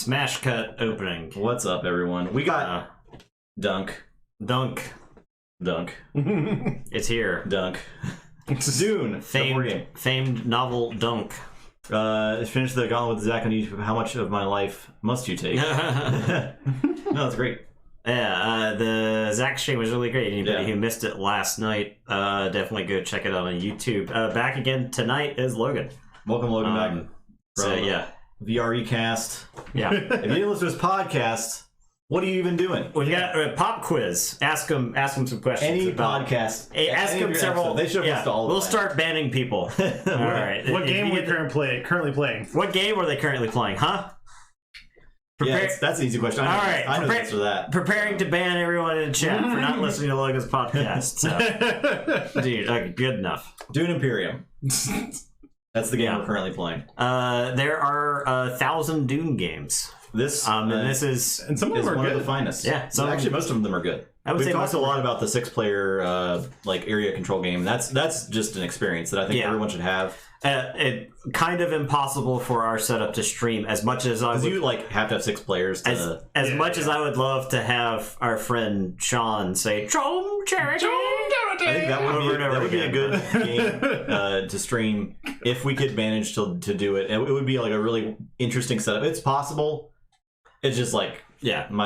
Smash cut opening. What's up, everyone? We got Dunk. It's here. Dunk. Dune. Famed novel Dunk. Finish the gauntlet with Zach on YouTube. How much of my life must you take? No, that's great. Yeah, the Zach stream was really great. Anybody who missed it last night, definitely go check it out on YouTube. Back again tonight is Logan. Welcome, Logan, back. So, yeah. VRE cast. Yeah. If you didn't listen to his podcast, what are you even doing? We got a pop quiz. Ask him some questions. Any about podcast. Ask him several. They should have listed all of We'll them. start banning people. All right. What game are we currently playing? What game are they currently playing, huh? That's an easy question. All right. I know the answer to that. Preparing to ban everyone in chat for not listening to Logan's podcast. So. Dude, good enough. Dune Imperium. That's the game we're currently playing. There are 1,000 Dune games. This and this is some of them are one good. of the finest. Yeah, actually, most of them are good. We've talked a lot about the 6-player like area control game. That's just an experience that I think everyone should have. It kind of impossible for our setup to stream as much as I would. You have to have 6 players. As much as I would love to have our friend Sean say "Chom Charity." I think that would be a good game to stream if we could manage to do it. It would be like a really interesting setup. It's possible. It's just my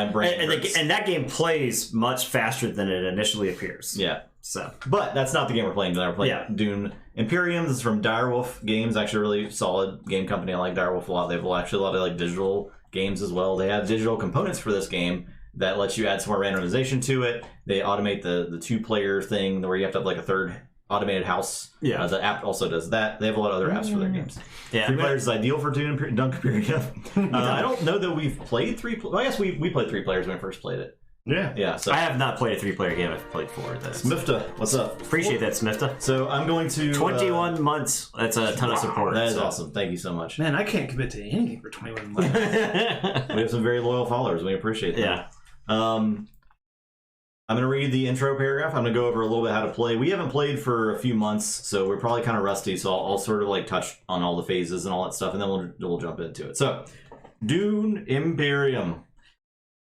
brain. And that game plays much faster than it initially appears. Yeah. So, but that's not the game we're playing tonight. We're playing Dune Imperium. This is from Direwolf Games. Actually, a really solid game company. I like Direwolf a lot. They have actually a lot of digital games as well. They have digital components for this game that lets you add some more randomization to it. They automate the 2-player thing where you have to have a third automated house. Yeah. The app also does that. They have a lot of other apps for their games. Yeah. 3 players is ideal for Dunk Imperium. I don't know that we've played 3. Well, I guess we played 3 players when we first played it. Yeah. So I have not played a 3-player game. I've played 4 of those. Smifta, what's up? Appreciate that, Smifta. So I'm going to 21 months. That's a ton of support. That is awesome. Thank you so much. Man, I can't commit to anything for 21 months. We have some very loyal followers. We appreciate that. Yeah. I'm going to read the intro paragraph. I'm going to go over a little bit how to play. We haven't played for a few months, so we're probably kind of rusty. So I'll sort of touch on all the phases and all that stuff, and then we'll jump into it. So, Dune Imperium.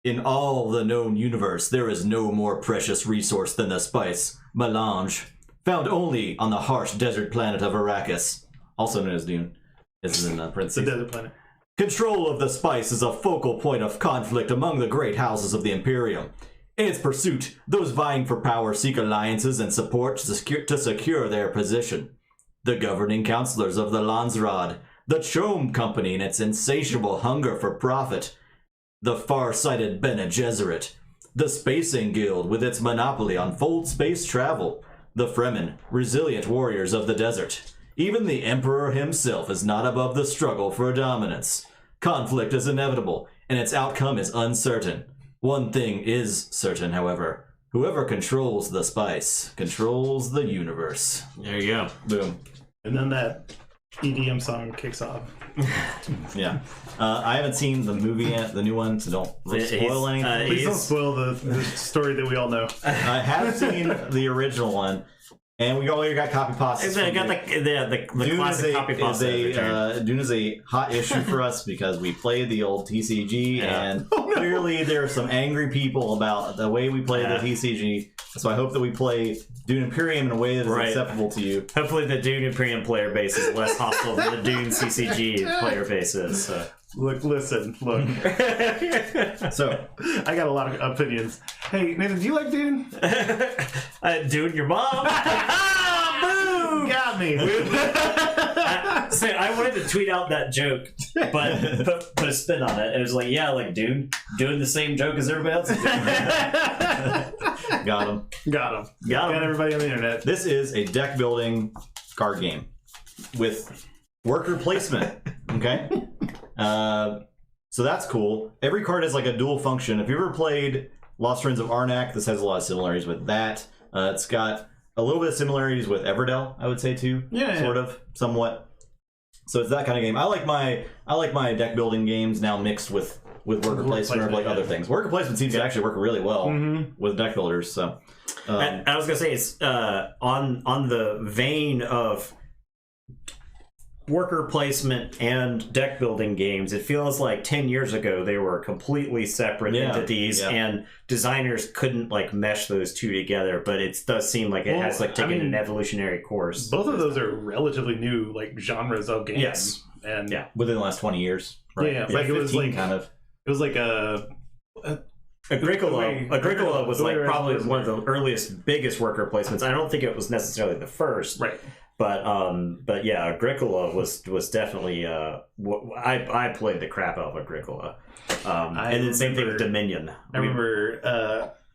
In all the known universe, there is no more precious resource than the spice, melange, found only on the harsh desert planet of Arrakis, also known as Dune. This is in parentheses. The desert planet. Control of the spice is a focal point of conflict among the great houses of the Imperium. In its pursuit, those vying for power seek alliances and support to secure their position. The governing councilors of the Landsraad, the Chom Company in its insatiable hunger for profit, the far-sighted Bene Gesserit, the Spacing Guild with its monopoly on fold space travel, the Fremen, resilient warriors of the desert. Even the Emperor himself is not above the struggle for dominance. Conflict is inevitable, and its outcome is uncertain. One thing is certain, however. Whoever controls the spice controls the universe. There you go. Boom. And then that EDM song kicks off. Yeah. I haven't seen the movie yet, the new one, so don't spoil anything. Please don't spoil the story that we all know. I have seen the original one, and we all got copy pastas. I got the classic copy pasta. Dune is a hot issue for us because we played the old TCG, and clearly there are some angry people about the way we play the TCG. So I hope that we play Dune Imperium in a way that is acceptable to you. Hopefully the Dune Imperium player base is less hostile than the Dune CCG player base is. So. Look. So, I got a lot of opinions. Hey, Nathan, do you like Dune? Dune, your mom. Boom! Got me. I wanted to tweet out that joke, but put a spin on it. It was like Dune, doing the same joke as everybody else is doing. Got him. Got everybody on the internet. This is a deck building card game with worker placement. Okay? So that's cool. Every card has a dual function. If you ever played Lost Friends of Arnak, this has a lot of similarities with that. It's got a little bit of similarities with Everdell, I would say too. Sort of, somewhat. So it's that kind of game. I like my deck building games now mixed with worker placement or other things. Worker placement seems to actually work really well with deck builders. So I was gonna say it's on the vein of worker placement and deck building games, it feels like 10 years ago they were completely separate entities, and designers couldn't like mesh those two together. But it does seem like it has like taken an evolutionary course. Both of those are relatively new like genres of games. Yes, and within the last 20 years. Right? Yeah, like it was like kind of. It was like a Agricola was like probably one of the earliest, biggest worker placements. I don't think it was necessarily the first, right? But yeah, Agricola was definitely. I played the crap out of Agricola, and then same thing with Dominion. I remember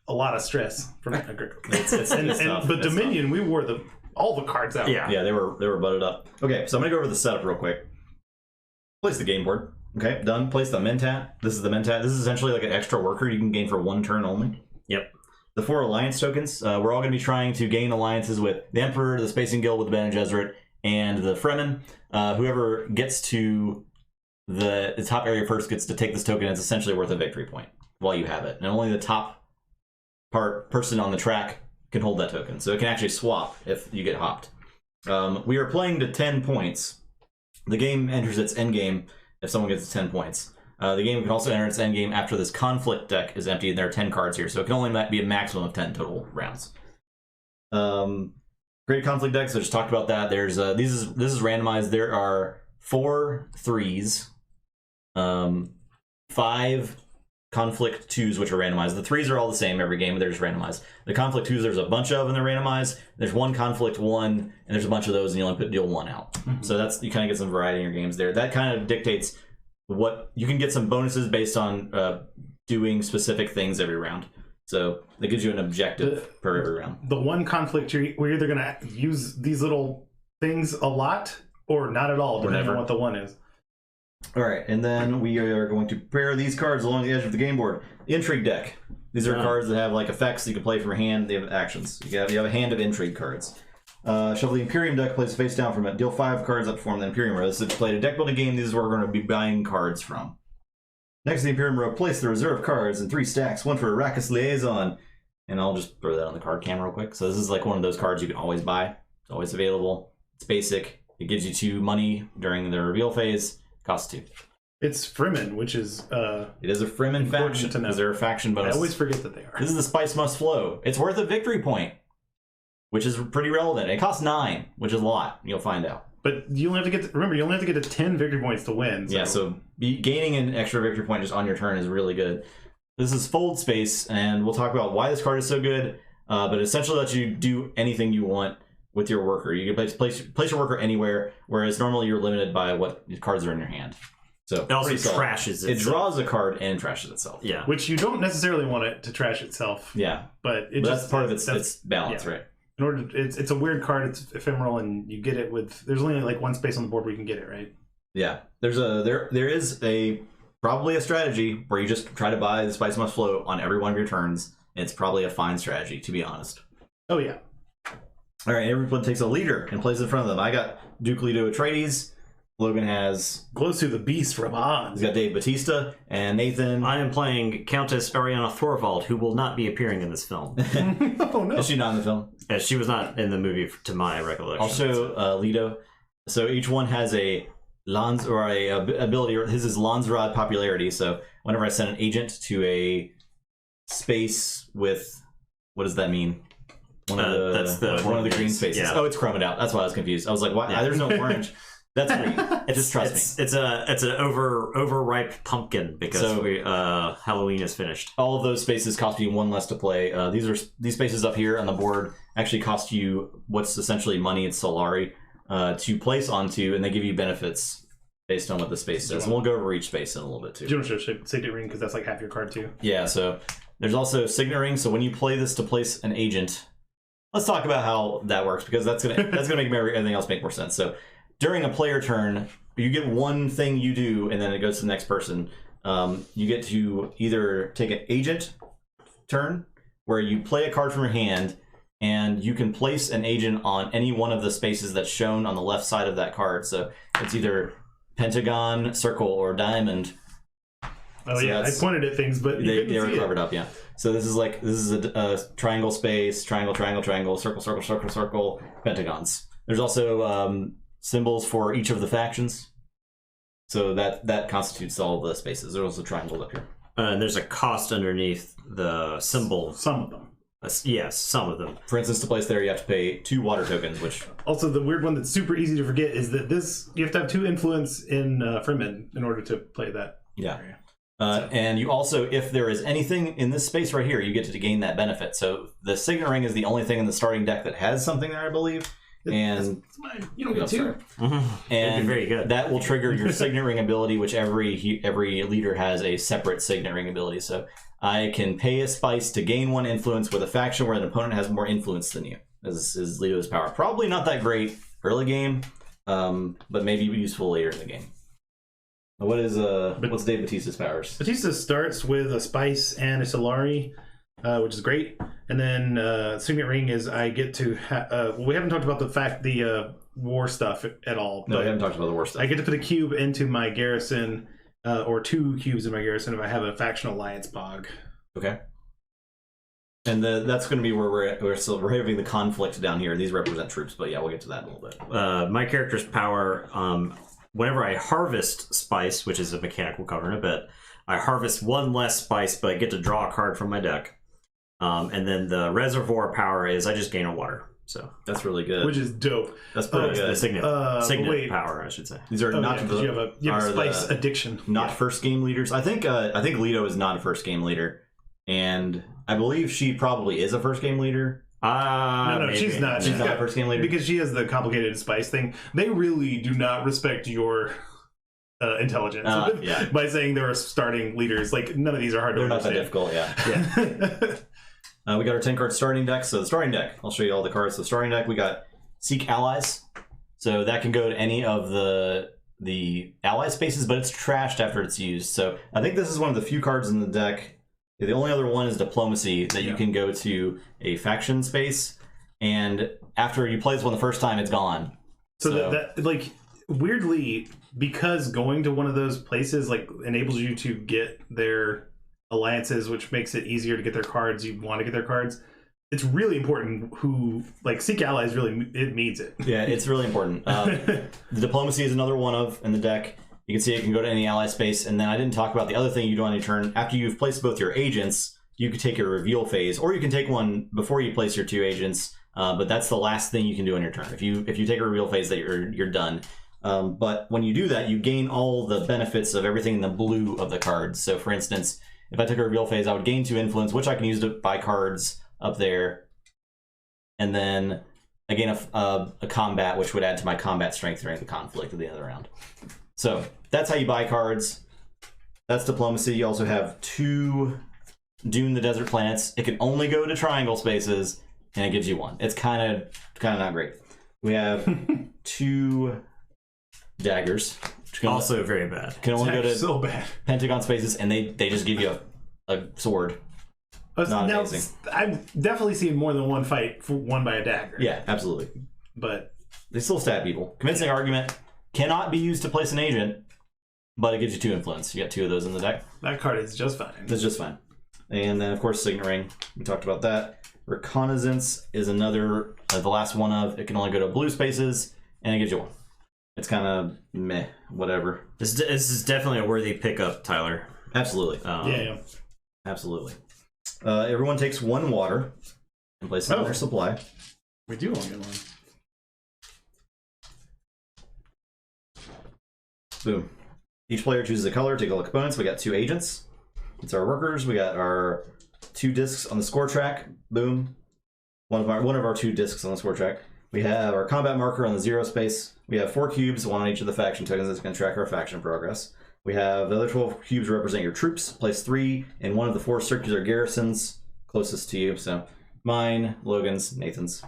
a lot of stress from Agricola. But Dominion, we wore all the cards out. Yeah, they were butted up. Okay, so I'm gonna go over the setup real quick. Place the game board. Okay, done. Place the Mentat. This is the Mentat. This is essentially like an extra worker you can gain for 1 turn only. Yep. The 4 alliance tokens. We're all going to be trying to gain alliances with the Emperor, the Spacing Guild with the Bene Gesserit, and the Fremen. Whoever gets to the top area first gets to take this token. It's essentially worth a victory point while you have it. And only the top person on the track can hold that token. So it can actually swap if you get hopped. We are playing to 10 points. The game enters its endgame if someone gets 10 points. The game can also enter its endgame after this conflict deck is empty, and there are 10 cards here, so it can only be a maximum of 10 total rounds. Great conflict decks, I just talked about that. There's this is randomized. There are 4 3s, 5 conflict 2s, which are randomized. The 3s are all the same every game, but they're just randomized. The conflict 2s, there's a bunch of, and they're randomized. There's 1 conflict 1, and there's a bunch of those, and you only deal 1 out. So that's, you kind of get some variety in your games there. That kind of dictates what you can get, some bonuses based on doing specific things every round. So that gives you an objective per every round. The 1 conflict, we're either going to use these little things a lot or not at all, depending on what the 1 is. All right, and then we are going to pair these cards along the edge of the game board. The Intrigue deck. These are cards that have like effects you can play from your hand. They have actions. You have a hand of Intrigue cards. Shuffle the Imperium deck, place face down from it. Deal 5 cards up to form the Imperium row. This is played a deck building game. This is where we're going to be buying cards from. Next to the Imperium row, place the reserve cards in 3 stacks. 1 for Arrakis Liaison. And I'll just throw that on the card cam real quick. So this is like one of those cards you can always buy. It's always available. It's basic. It gives you 2 money during the reveal phase. Costs 2. It's Fremen, which is it is a Fremen faction. Is there a faction bonus? I always forget that they are. This is the Spice Must Flow. It's worth a victory point, which is pretty relevant. It costs 9, which is a lot. You'll find out. But you only have to get you only have to get to 10 victory points to win. So. Yeah, so gaining an extra victory point just on your turn is really good. This is Fold Space, and we'll talk about why this card is so good. But it essentially lets you do anything you want with your worker. You can place your worker anywhere, whereas normally you're limited by what cards are in your hand. So it also trashes itself. It draws a card and trashes itself. Yeah, which you don't necessarily want it to trash itself. Yeah, but that's part of its balance, right? In order to, it's a weird card. It's ephemeral, and you get it with. There's only like 1 space on the board where you can get it, right? Yeah, there is probably a strategy where you just try to buy the Spice Must Flow on every one of your turns. And it's probably a fine strategy, to be honest. Oh yeah. All right, everyone takes a leader and plays in front of them. I got Duke Leto Atreides. Logan has Glosu the Beast Raban. He's got Dave Bautista and Nathan. I am playing Countess Ariana Thorvald, who will not be appearing in this film. Oh no! Is she not in the film? She was not in the movie, to my recollection. Also, Leto. So each one has a ability. His is Lanzrod popularity. So whenever I send an agent to a space with, what does that mean? One of the green spaces. Yeah. Oh, it's chromed out. That's why I was confused. I was like, why? Yeah. There's no orange. That's green. Just trust me. It's an overripe pumpkin because Halloween is finished. All of those spaces cost you 1 less to play. These spaces up here on the board actually cost you what's essentially money. It's Solari to place onto, and they give you benefits based on what the space does. And we'll go over each space in a little bit too. Do you want to show Signet Ring because that's like half your card too? Yeah. So there's also Signet Ring. So when you play this to place an agent, let's talk about how that works because that's gonna make everything else make more sense. So during a player turn, you get one thing you do, and then it goes to the next person. You get to either take an agent turn, where you play a card from your hand, and you can place an agent on any one of the spaces that's shown on the left side of that card. So it's either pentagon, circle, or diamond. Oh, so yeah, I pointed at things, but they were covered up, yeah. So this is a triangle space, triangle, triangle, triangle, circle, circle, circle, circle, pentagons. There's also symbols for each of the factions. So that constitutes all the spaces. There's also triangles up here. And there's a cost underneath the symbol. Some of them. Yes, some of them. For instance, to place there, you have to pay 2 water tokens, which... Also, the weird one that's super easy to forget is that you have to have 2 influence in Fremen in order to play that. Yeah. And you also, if there is anything in this space right here, you get to gain that benefit. So the Signet Ring is the only thing in the starting deck that has something there, I believe. And that's mine. You don't get 2. And very good. That will trigger your Signet Ring ability, which every leader has a separate Signet Ring ability. So I can pay a spice to gain 1 influence with a faction where an opponent has more influence than you. This is Leto's power. Probably not that great early game, but maybe useful later in the game. What's Dave Batista's powers? Batista starts with a spice and a Solari, which is great. And then Signet Ring is I get to... we haven't talked about the war stuff at all. No, we haven't talked about the war stuff. I get to put a cube into my garrison, or 2 cubes in my garrison if I have a faction alliance bog. Okay. And that's going to be where we're having the conflict down here. These represent troops, but yeah, we'll get to that in a little bit. My character's power, whenever I harvest spice, which is a mechanic we'll cover in a bit, I harvest 1 less spice, but I get to draw a card from my deck. And then the reservoir power is I just gain a water. So that's really good. Which is dope. That's pretty good. The signet power, I should say. These are not you have a spice addiction. Not first game leaders. I think Leto is not a first game leader, and I believe she probably is a first game leader. No, maybe. She's not. She's not a first game leader because she has the complicated spice thing. They really do not respect your intelligence by saying they're starting leaders. Like none of these are hard to understand. They're not that difficult. Yeah. We got our 10-card starting deck. So the starting deck, I'll show you all the cards. So the starting deck, we got Seek Allies. So that can go to any of the ally spaces, but it's trashed after it's used. So I think this is one of the few cards in the deck. The only other one is Diplomacy, that you can go to a faction space, and after you play this one the first time, it's gone. So that like, weirdly, because going to one of those places like enables you to get their alliances, which makes it easier to get their cards. You want to get their cards. It's really important who like Seek Allies. Really, it means it. Yeah, it's really important. The Diplomacy is another one in the deck. You can see it can go to any ally space, and then I didn't talk about the other thing you do on your turn. After you've placed both your agents, you can take your reveal phase, or you can take one before you place your 2 agents. But that's the last thing you can do on your turn. If you take a reveal phase, that you're done. But when you do that, you gain all the benefits of everything in the blue of the cards. So, for instance, if I took a reveal phase, I would gain 2 influence, which I can use to buy cards up there. And then I gain a combat, which would add to my combat strength during the conflict at the end of the round. So that's how you buy cards. That's Diplomacy. You also have 2 Dune the Desert Planets. It can only go to triangle spaces, and it gives you 1. It's kind of not great. We have 2 Daggers. Also very bad. Can only go to so bad Pentagon spaces, and they just give you a sword. Not amazing. I've definitely seen more than one fight won by a dagger. Yeah, absolutely. But they still stab people. Convincing argument cannot be used to place an agent, but it gives you 2 influence. You got 2 of those in the deck. That card is just fine. It's just fine. And then, of course, Signet Ring. We talked about that. Reconnaissance is another, the last one of. It can only go to blue spaces, and it gives you 1. It's kind of meh, whatever. This is definitely a worthy pickup, Tyler. Absolutely. Yeah. Absolutely. Everyone takes 1 water and places it in their supply. We do only get 1. Boom. Each player chooses a color. Take all the components. We got 2 agents. It's our workers. We got our 2 discs on the score track. Boom. One of our 2 discs on the score track. We have our combat marker on the 0 space. We have 4 cubes, 1 on each of the faction tokens that's going to track our faction progress. We have the other 12 cubes represent your troops. Place 3 in one of the 4 circular garrisons closest to you. So mine, Logan's, Nathan's.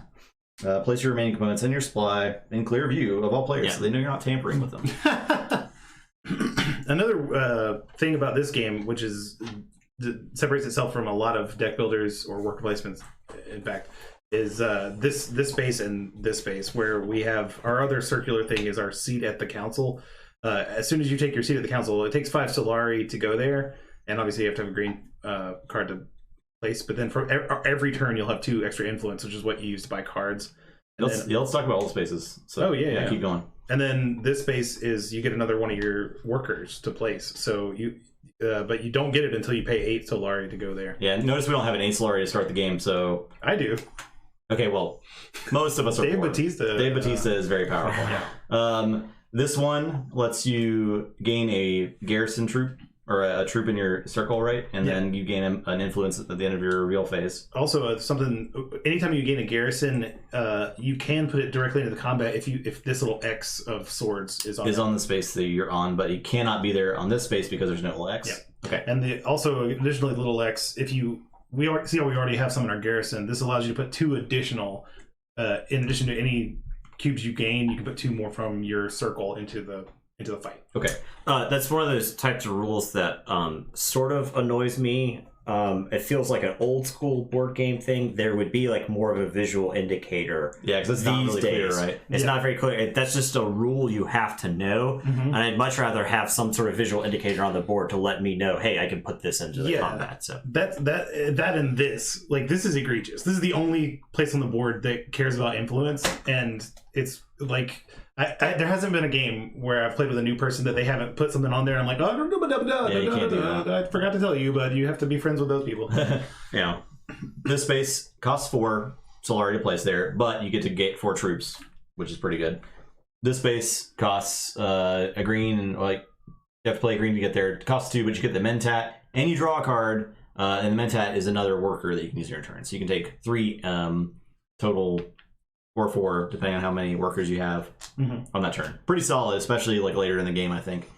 Place your remaining components in your supply in clear view of all players, so they know you're not tampering with them. Another thing about this game, which is separates itself from a lot of deck builders or worker placements, in fact, is this space and this space, where we have our other circular thing is our seat at the council. As soon as you take your seat at the council, it takes 5 Solari to go there, and obviously you have to have a green card to place. But then for every turn, you'll have 2 extra influence, which is what you use to buy cards. Let's talk about all the spaces. So, yeah. Keep going. And then this space is you get another one of your workers to place. So but you don't get it until you pay 8 Solari to go there. Yeah, notice we don't have an 8 Solari to start the game, so... I do. Okay, well, most of us are Dave poor. Bautista. Dave Bautista is very powerful. This one lets you gain a garrison troop, or a troop in your circle, right? And then you gain an influence at the end of your reveal phase. Also, anytime you gain a garrison, you can put it directly into the combat if this little X of swords is on the space that you're on, but you cannot be there on this space because there's no little X. Yeah. Okay. And additionally, little X, we already have some in our garrison. This allows you to put 2 additional, in addition to any cubes you gain, you can put 2 more from your circle into the fight. Okay. That's one of those types of rules that sort of annoys me. It feels like an old school board game thing. There would be like more of a visual indicator. Yeah, because it's not really clear, right? It's not very clear. That's just a rule you have to know. And I'd much rather have some sort of visual indicator on the board to let me know, hey, I can put this into the combat. So that and this, like, this is egregious. This is the only place on the board that cares about influence, and it's like. There hasn't been a game where I've played with a new person that they haven't put something on there. And I'm like, you can't do that. I forgot to tell you, but you have to be friends with those people. Yeah. This space costs 4 Solari to place there, but you get to gate 4 troops, which is pretty good. This space costs a green, and you have to play a green to get there. It costs 2, but you get the Mentat, and you draw a card, and the Mentat is another worker that you can use in your turn. So you can take 3 total. Or 4, depending on how many workers you have on that turn. Pretty solid, especially like later in the game, I think.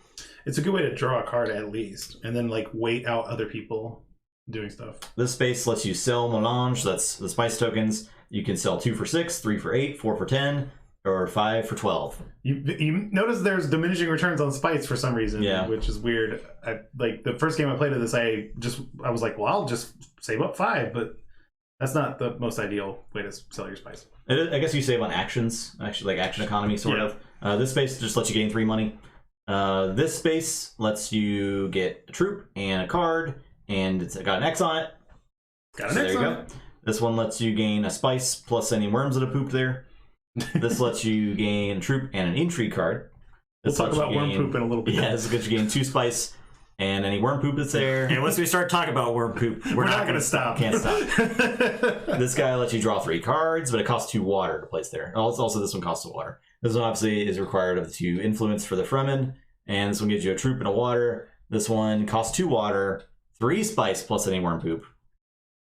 It's a good way to draw a card at least, and then like wait out other people doing stuff. This space lets you sell melange. That's the spice tokens. You can sell 2 for 6, 3 for 8, 4 for 10, or 5 for 12. You notice there's diminishing returns on spice for some reason, which is weird. Like the first game I played of this, I was like, well, I'll just save up 5, but that's not the most ideal way to sell your spice. I guess you save on actions, actually, like action economy, sort of. This space just lets you gain 3 money. This space lets you get a troop and a card, and it's got an X on it. There you go. This one lets you gain a spice plus any worms that have pooped there. This lets you gain a troop and an intrigue card. We'll talk about worm poop in a little bit. Yeah, this lets you gain 2 spice and any worm poop that's there. And once we start talking about worm poop, we're not going to stop. Can't stop. This guy lets you draw 3 cards, but it costs 2 water to place there. Also, this one costs 2 water. This one obviously is required of the 2 influence for the Fremen, and this one gives you a troop and a water. This one costs 2 water, 3 spice plus any worm poop.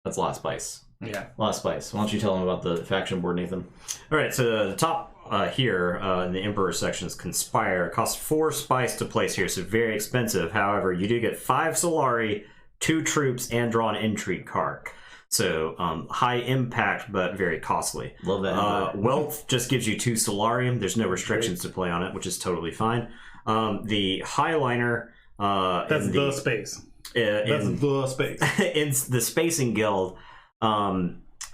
That's a lot of spice. Yeah. A lot of spice. Why don't you tell them about the faction board, Nathan? All right, so the top here in the Emperor section is Conspire. It costs 4 spice to place here, so very expensive. However, you do get 5 Solari, 2 troops, and draw an intrigue card. So high impact, but very costly. Love that. Wealth just gives you 2 Solarium. There's no restrictions to play on it, which is totally fine. The Highliner... that's the space. That's the space. In the Spacing Guild...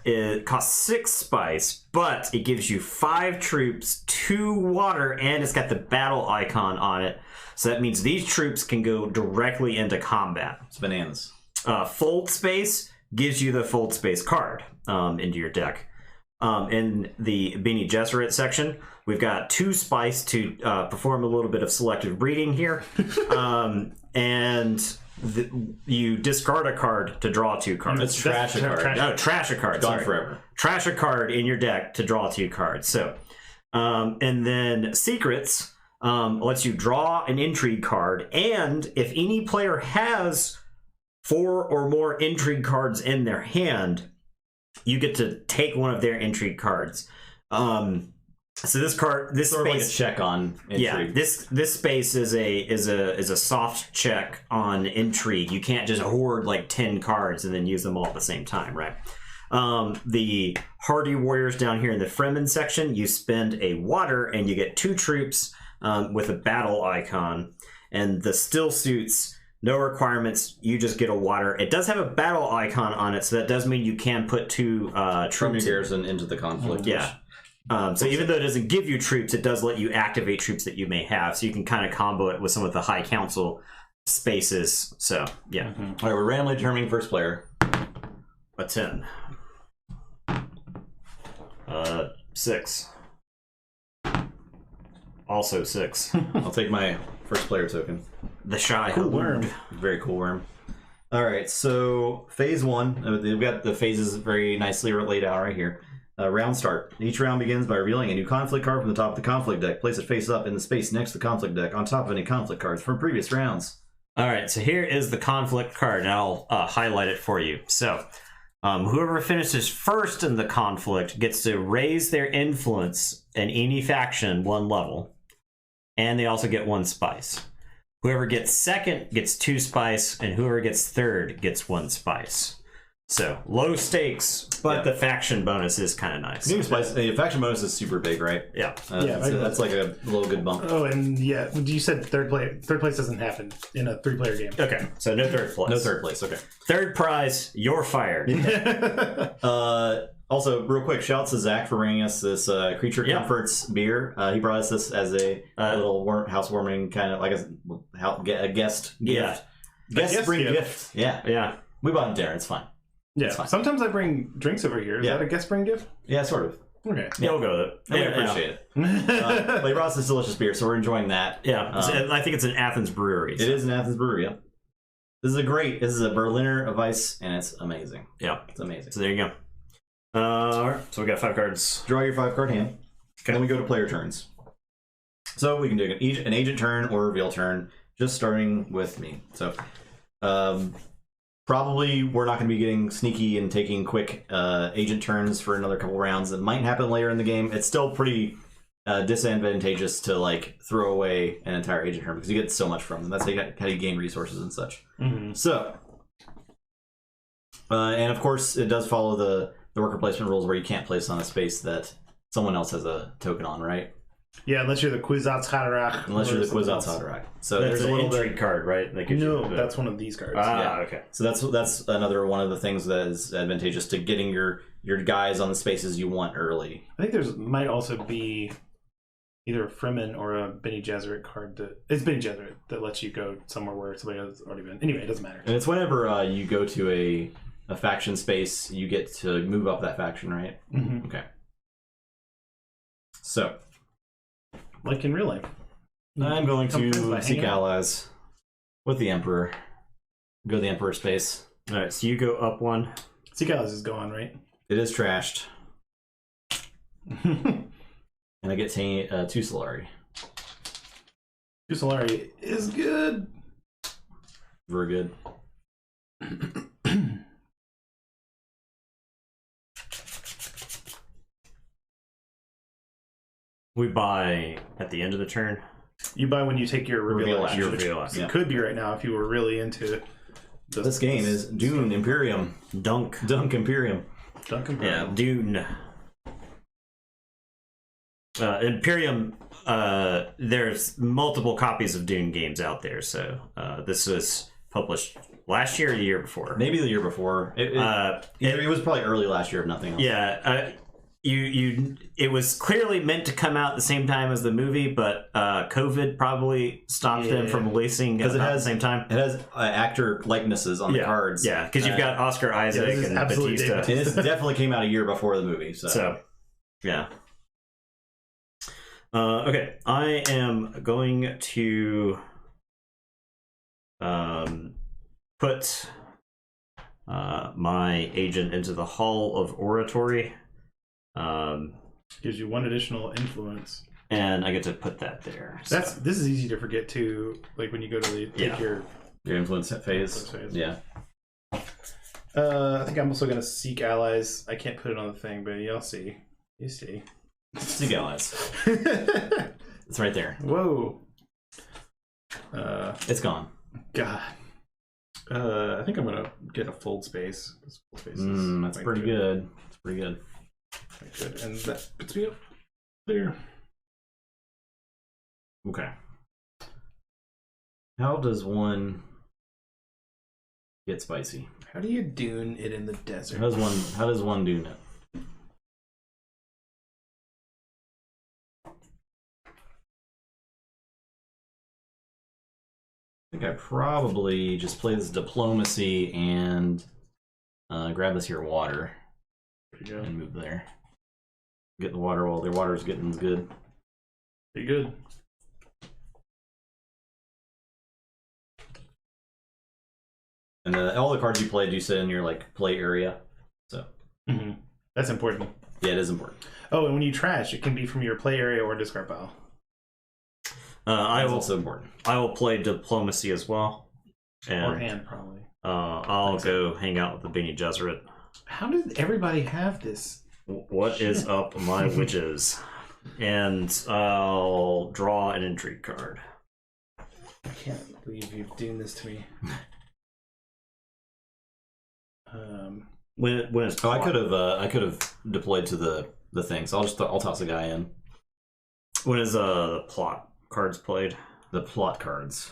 it costs 6 spice, but it gives you 5 troops, 2 water, and it's got the battle icon on it. So that means these troops can go directly into combat. It's bananas. Fold space gives you the fold space card into your deck. In the Bene Gesserit section, we've got 2 spice to perform a little bit of selective breeding here. And... you discard a card to draw 2 cards. It's trash a card. No, trash a card. Gone forever. Trash a card in your deck to draw 2 cards. So, and then Secrets lets you draw an intrigue card, and if any player has 4 or more intrigue cards in their hand, you get to take one of their intrigue cards. So this card, this sort space, of like a check on intrigue. Yeah, this space is a soft check on intrigue. You can't just hoard like 10 cards and then use them all at the same time, right? The Hardy Warriors down here in the Fremen section, you spend a water and you get 2 troops with a battle icon, and the Still Suits. No requirements. You just get a water. It does have a battle icon on it, so that does mean you can put 2 troops from your garrison into the conflict. Yeah. So even though it doesn't give you troops, it does let you activate troops that you may have. So you can kind of combo it with some of the High Council spaces. So, yeah. All right, we're randomly determining first player. A 10. 6. Also 6. I'll take my first player token. The shy Cool worm. Very cool worm. All right, so phase 1. We've got the phases very nicely laid out right here. Round start. Each round begins by revealing a new conflict card from the top of the conflict deck. Place it face up in the space next to the conflict deck on top of any conflict cards from previous rounds. All right, so here is the conflict card, and I'll highlight it for you. So, whoever finishes first in the conflict gets to raise their influence in any faction 1 level, and they also get 1 spice. Whoever gets second gets 2 spice, and whoever gets third gets 1 spice. So, low stakes, but the faction bonus is kind of nice. New spice. The faction bonus is super big, right? Yeah. That's like a little good bump. Oh, and yeah, you said third place. Third place doesn't happen in a 3-player game. Okay, so no third place. No third place, okay. Third prize, you're fired. Also, real quick, shout out to Zach for bringing us this Creature Comforts beer. He brought us this as a little housewarming kind of, like a guest gift. Guest bring gift. Yeah. We bought him dinner. It's fine. Yeah. Sometimes I bring drinks over here. Is that a guest bring gift? Yeah, sort of. Okay. Yeah, we'll go with it. We appreciate it. But he brought us this delicious beer, so we're enjoying that. Yeah. I think it's an Athens brewery. So. It is an Athens brewery, yeah. This is a Berliner of Ice, and it's amazing. Yeah. It's amazing. So there you go. All right. So we got 5 cards. Draw your 5-card hand. Okay. Then we go to player turns. So we can do an agent turn or reveal turn, just starting with me. So, probably we're not going to be getting sneaky and taking quick agent turns for another couple rounds. It might happen later in the game. It's still pretty disadvantageous to like throw away an entire agent turn because you get so much from them. That's how you gain resources and such. Mm-hmm. So, and of course, it does follow the worker placement rules where you can't place on a space that someone else has a token on, right? Yeah, unless you're the Kwisatz Haderach. So that's there's a an little intrigue card, right? That's one of these cards. Okay. So that's another one of the things that is advantageous to getting your guys on the spaces you want early. I think there's might also be either a Fremen or a Bene Gesserit card it's Bene Gesserit that lets you go somewhere where somebody has already been. Anyway, it doesn't matter. And it's whenever you go to a faction space, you get to move up that faction, right? Mm-hmm. Okay. So, like in real life, I'm going to seek allies with the Emperor. Go to the Emperor space. All right, so you go up 1. Seek allies is gone, right? It is trashed. And I get 2 Solari. 2 Solari is good. Very good. We buy at the end of the turn. You buy when you take your reveal action. It could be right now if you were really into this game is Dune Imperium. Dunk Imperium. Dunk Imperium. Yeah, Dune. Imperium, there's multiple copies of Dune games out there, so this was published last year or the year before? Maybe the year before. It was probably early last year, if nothing else. Yeah, it was clearly meant to come out at the same time as the movie, but COVID probably stopped them from releasing at the same time. It has actor likenesses on the cards. Yeah, because you've got Oscar Isaac and Batista. And this definitely came out a year before the movie. So yeah. Okay, I am going to put my agent into the Hall of Oratory. Gives you 1 additional influence, and I get to put that there. So. This is easy to forget too. Like when you go to take your influence phase. Yeah. I think I'm also gonna seek allies. I can't put it on the thing, but you'll see. You see. Seek allies. It's right there. Whoa. It's gone. God. I think I'm gonna get a fold space. Fold space that's pretty good. It's pretty good. Good. And that puts me up there. Okay. How does one get spicy? How do you dune it in the desert? How does one dune it? I think I probably just play this diplomacy and grab this here water and move there. Get in the water while their water's getting good. Pretty good. And all the cards you play do sit in your like play area, so that's important. Yeah, it is important. Oh, and when you trash, it can be from your play area or discard pile. That's also important. I will play diplomacy as well. And, or hand, probably. I'll go hang out with the Bene Gesserit. How did everybody have this? What is up, my witches? And I'll draw an intrigue card. I can't believe you've done this to me. When it's I could have deployed to the thing, so I'll toss a guy in. When is the plot cards played? The plot cards.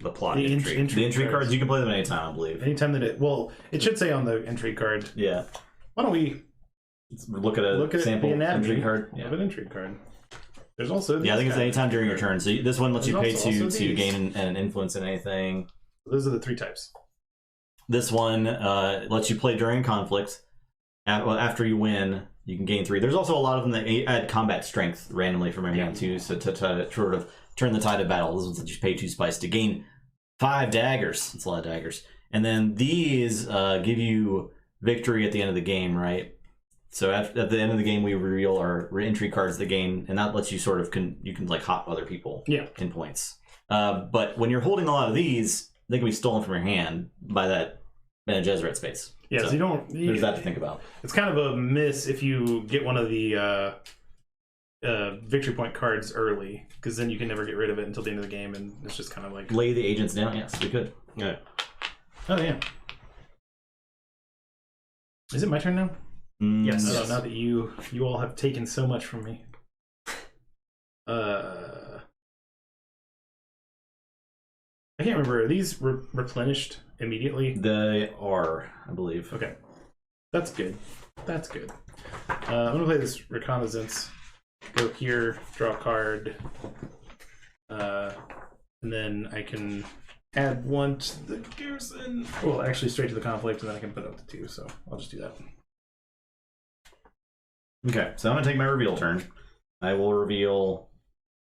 The plot the intrigue. The intrigue cards, you can play them anytime, I believe. Anytime that it should say on the intrigue card. Yeah. Why don't we look at a sample intrigue card? Yeah. Of an intrigue card. There's also I think it's anytime during your turn. So this one lets you pay also to gain an influence in anything. Those are the 3 types. This one lets you play during conflict. After you win, you can gain 3. There's also a lot of them that add combat strength randomly from your hand too, so to sort of turn the tide of battle. This one's that you pay 2 spice to gain 5 daggers. It's a lot of daggers. And then these give you victory at the end of the game, right? So at the end of the game, we reveal our entry cards that gain, and that lets you sort of you can like hop other people in points. But when you're holding a lot of these, they can be stolen from your hand by that Bene Gesserit space. Yeah, so you don't. There's that to think about. It's kind of a miss if you get one of the victory point cards early, because then you can never get rid of it until the end of the game, and it's just kind of like lay the agents down. Yes, we could. Yeah. Oh yeah. Is it my turn now? Yes. Oh, now that you all have taken so much from me. I can't remember. Are these replenished immediately? They are, I believe. Okay. That's good. That's good. I'm going to play this Reconnaissance. Go here, draw a card. And then I can add 1 to the garrison. Well, actually straight to the conflict, and then I can put up to 2, so I'll just do that. Okay, so I'm going to take my reveal turn. I will reveal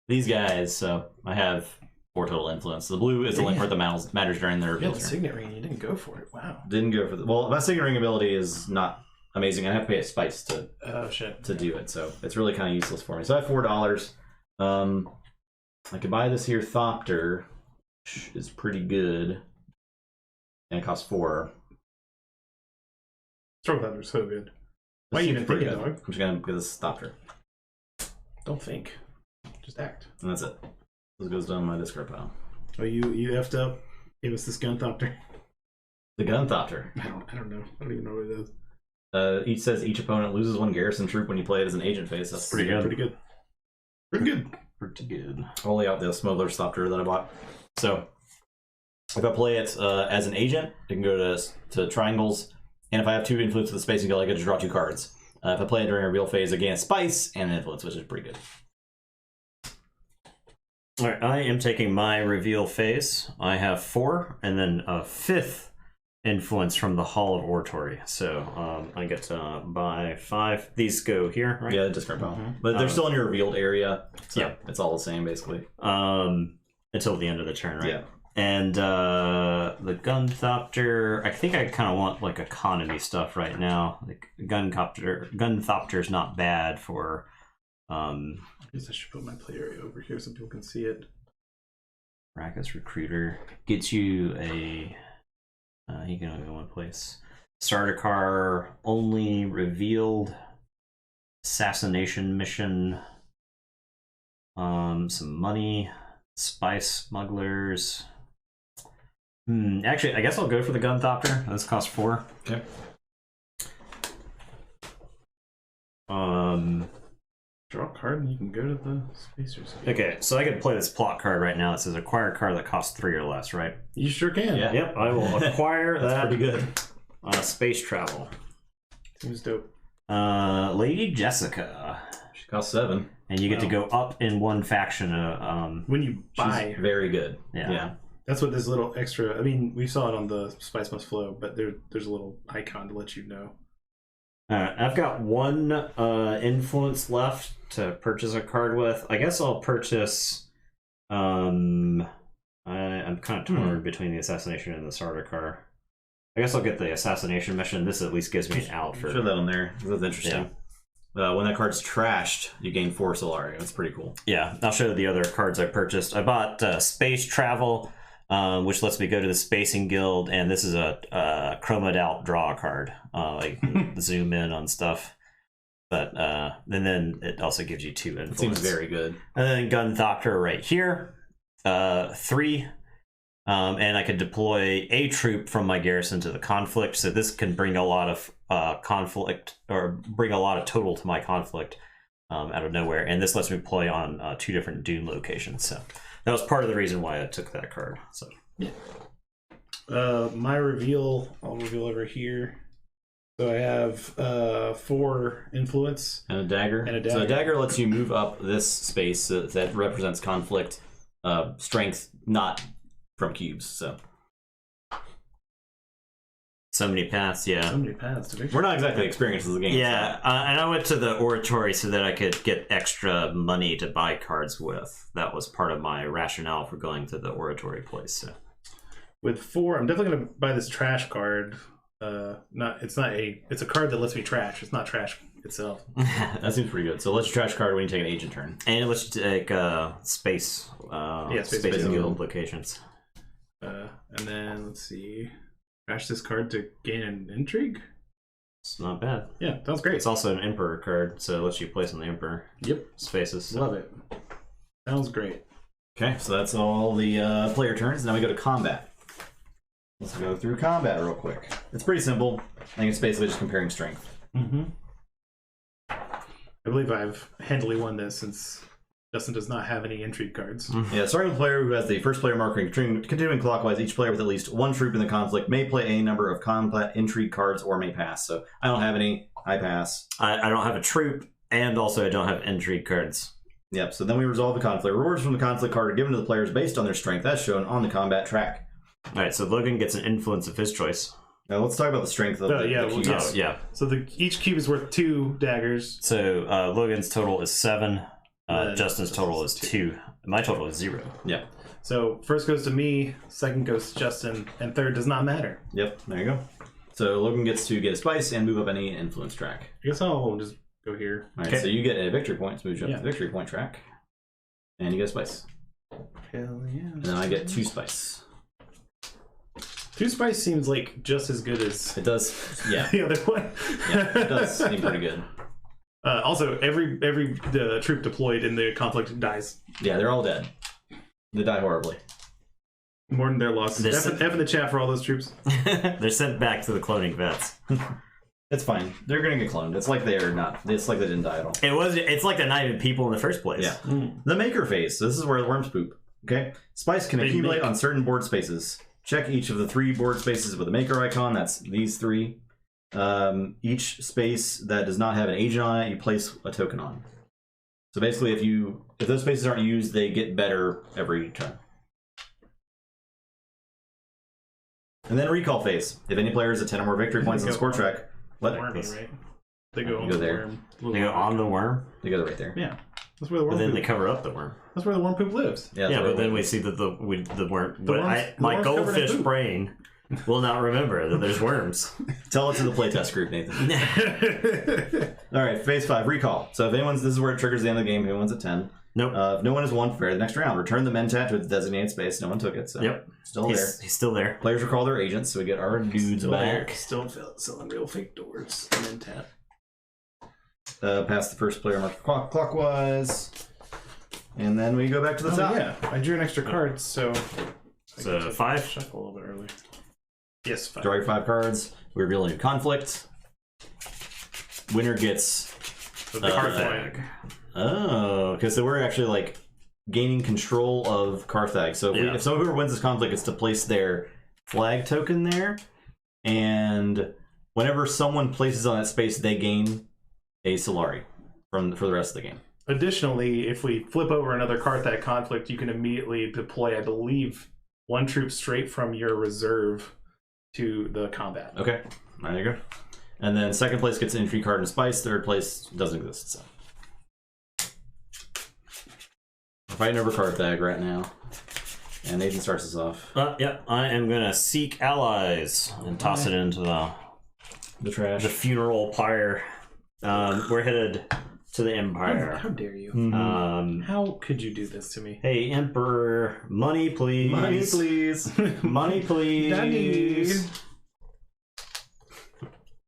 these guys, so I have 4 total influence. The blue is the link where the matters during the reveal turn. Signet ring, you didn't go for it. Wow. Didn't go for the... Well, my Signet ring ability is not amazing. I have to pay a spice to do it, so it's really kind of useless for me. So I have $4. I could buy this here Thopter, which is pretty good, and it costs 4. Stroke Thunder is so good. Why are you even thinking, dog? I'm just going to get this Thopter. Don't think. Just act. And that's it. This goes down my discard pile. Oh, you effed up? Gave us this Gun Thopter. The Gun Thopter. I don't know. I don't even know what it is. Each says each opponent loses 1 garrison troop when you play it as an agent phase. That's pretty good. Pretty good. Pretty good. Pretty good. I'll lay out the Smuggler Thopter that I bought. So, if I play it as an agent, it can go to triangles. And if I have 2 influence with the space and go, I get to draw 2 cards. If I play it during a real phase, I gain a spice and an influence, which is pretty good. All right, I am taking my reveal phase. I have 4, and then a 5th influence from the Hall of Oratory. So I get to buy 5. These go here, right? Yeah, discard pile. But they're still in your revealed area. So it's all the same, basically. Until the end of the turn, right? Yeah. And the Gun Thopter, I think I kind of want like economy stuff right now. Like Gun Thopter's not bad for. I guess I should put my play area over here so people can see it. Rackus Recruiter gets you a. You can only go 1 place. Starter car only revealed. Assassination mission. Some money. Spice smugglers. Actually, I guess I'll go for the Gun Thopter. This costs 4. Okay. Draw a card and you can go to the spacers. Okay, so I can play this plot card right now. It says acquire a card that costs 3 or less, right? You sure can. Yeah. Yep, I will acquire That's that. pretty good. Space travel. Seems dope. Lady Jessica. She costs 7. And you get to go up in 1 faction. When you buy. She's very good. Yeah. That's what this little extra. I mean, we saw it on the Spice Must Flow, but there's a little icon to let you know. I've got one influence left to purchase a card with. I guess I'll purchase. I'm kind of torn between the assassination and the starter car. I guess I'll get the assassination mission. This at least gives me an out for. Show that on there. That's interesting. Yeah. When that card's trashed, you gain 4 Solari. That's pretty cool. Yeah, I'll show the other cards I purchased. I bought Space Travel, which lets me go to the Spacing Guild, and this is a chromed out draw card. Like zoom in on stuff. But and then it also gives you 2 influence. It seems very good. And then Gun Doctor right here, 3. And I could deploy a troop from my garrison to the conflict, so this can bring a lot of conflict, or bring a lot of total to my conflict out of nowhere. And this lets me play on 2 different Dune locations. So that was part of the reason why I took that card. So yeah. My reveal, I'll reveal over here. So I have 4 influence and a dagger. So a dagger lets you move up this space that represents conflict, strength, not from cubes. So many paths, yeah. So many paths to victory. We're not exactly experienced as a game. Yeah, and I went to the oratory so that I could get extra money to buy cards with. That was part of my rationale for going to the oratory place. So. With 4, I'm definitely going to buy this trash card. It's a card that lets me trash. It's not trash itself. That seems pretty good. So let's trash card when you take an agent turn. And let's take space guild locations. And then let's see. Trash this card to gain an intrigue. It's not bad. Yeah, sounds great. It's also an Emperor card, so it lets you place on the Emperor. Yep. Spaces. So. Love it. Sounds great. Okay, so that's all the player turns. Now we go to combat. Let's go through combat real quick. It's pretty simple. I think it's basically just comparing strength. Mm-hmm. I believe I've handily won this since Justin does not have any intrigue cards. Yeah, starting with the player who has the first player marker, continuing clockwise, each player with at least 1 troop in the conflict may play a number of combat intrigue cards or may pass. So I don't have any. I pass. I don't have a troop, and also I don't have intrigue cards. Yep, so then we resolve the conflict. Rewards from the conflict card are given to the players based on their strength as shown on the combat track. Alright, so Logan gets an influence of his choice. Now let's talk about the strength of the cubes. Yeah. So each cube is worth 2 daggers. So Logan's total is 7. Justin's total is 2. My total is 0. Yeah. So first goes to me, second goes to Justin, and third does not matter. Yep, there you go. So Logan gets to get a spice and move up any influence track. I guess I'll just go here. Alright, so you get a victory point, so move you up to the victory point track. And you get a spice. Hell yeah. And then I get 2 spice. 2 spice seems like just as good as it does. Yeah. the other one. Yeah, it does seem pretty good. Also, every troop deployed in the conflict dies. Yeah, they're all dead. They die horribly. More than their loss. F in the chat for all those troops. They're sent back to the cloning vets. It's fine. They're gonna get cloned. It's like they're not. It's like they didn't die at all. It's like they're not even people in the first place. Yeah. The maker phase. So this is where the worms poop. Okay. Spice can accumulate on certain board spaces. Check each of the 3 board spaces with a maker icon. That's these 3. Each space that does not have an agent on it, you place a token on. So basically, if those spaces aren't used, they get better every turn. And then recall phase. If any player is at 10 or more victory points on the score track, let it. Right? They go on the there. They go on the worm. They go right there. Yeah, that's where the worm. But then they cover up the worm. That's where the worm poop lives. Yeah, but then we see that the worm. My goldfish brain will not remember that there's worms. Tell it to the playtest group, Nathan. All right, phase 5, recall. So if this is where it triggers the end of the game. If anyone's at 10. Nope. If no one has won for the next round, return the mentat to its designated space. No one took it, so still there. He's still there. Players recall their agents, so we get our dudes back. Still selling real fake doors. Mentat. Pass the first player marker clockwise. And then we go back to the top. Yeah, I drew an extra card, so... 5? Shuffle a little bit early. Yes, 5. Draw your 5 cards. We reveal a new conflict. Winner gets... the Carthag. Oh, because so we're actually like gaining control of Carthag. So if someone wins this conflict, it's to place their flag token there. And whenever someone places on that space, they gain a Solari for the rest of the game. Additionally, if we flip over another Carthag conflict, you can immediately deploy, I believe, 1 troop straight from your reserve to the combat. Okay, there you go. And then second place gets an entry card and spice. Third place doesn't exist. So we're fighting over card bag right now. And Nathan starts us off. Yeah, I am gonna seek allies and toss it into the trash. The funeral pyre. We're headed to the Empire. How dare you? How could you do this to me? Hey, Emperor, money please. Money please. Money please. Daddy.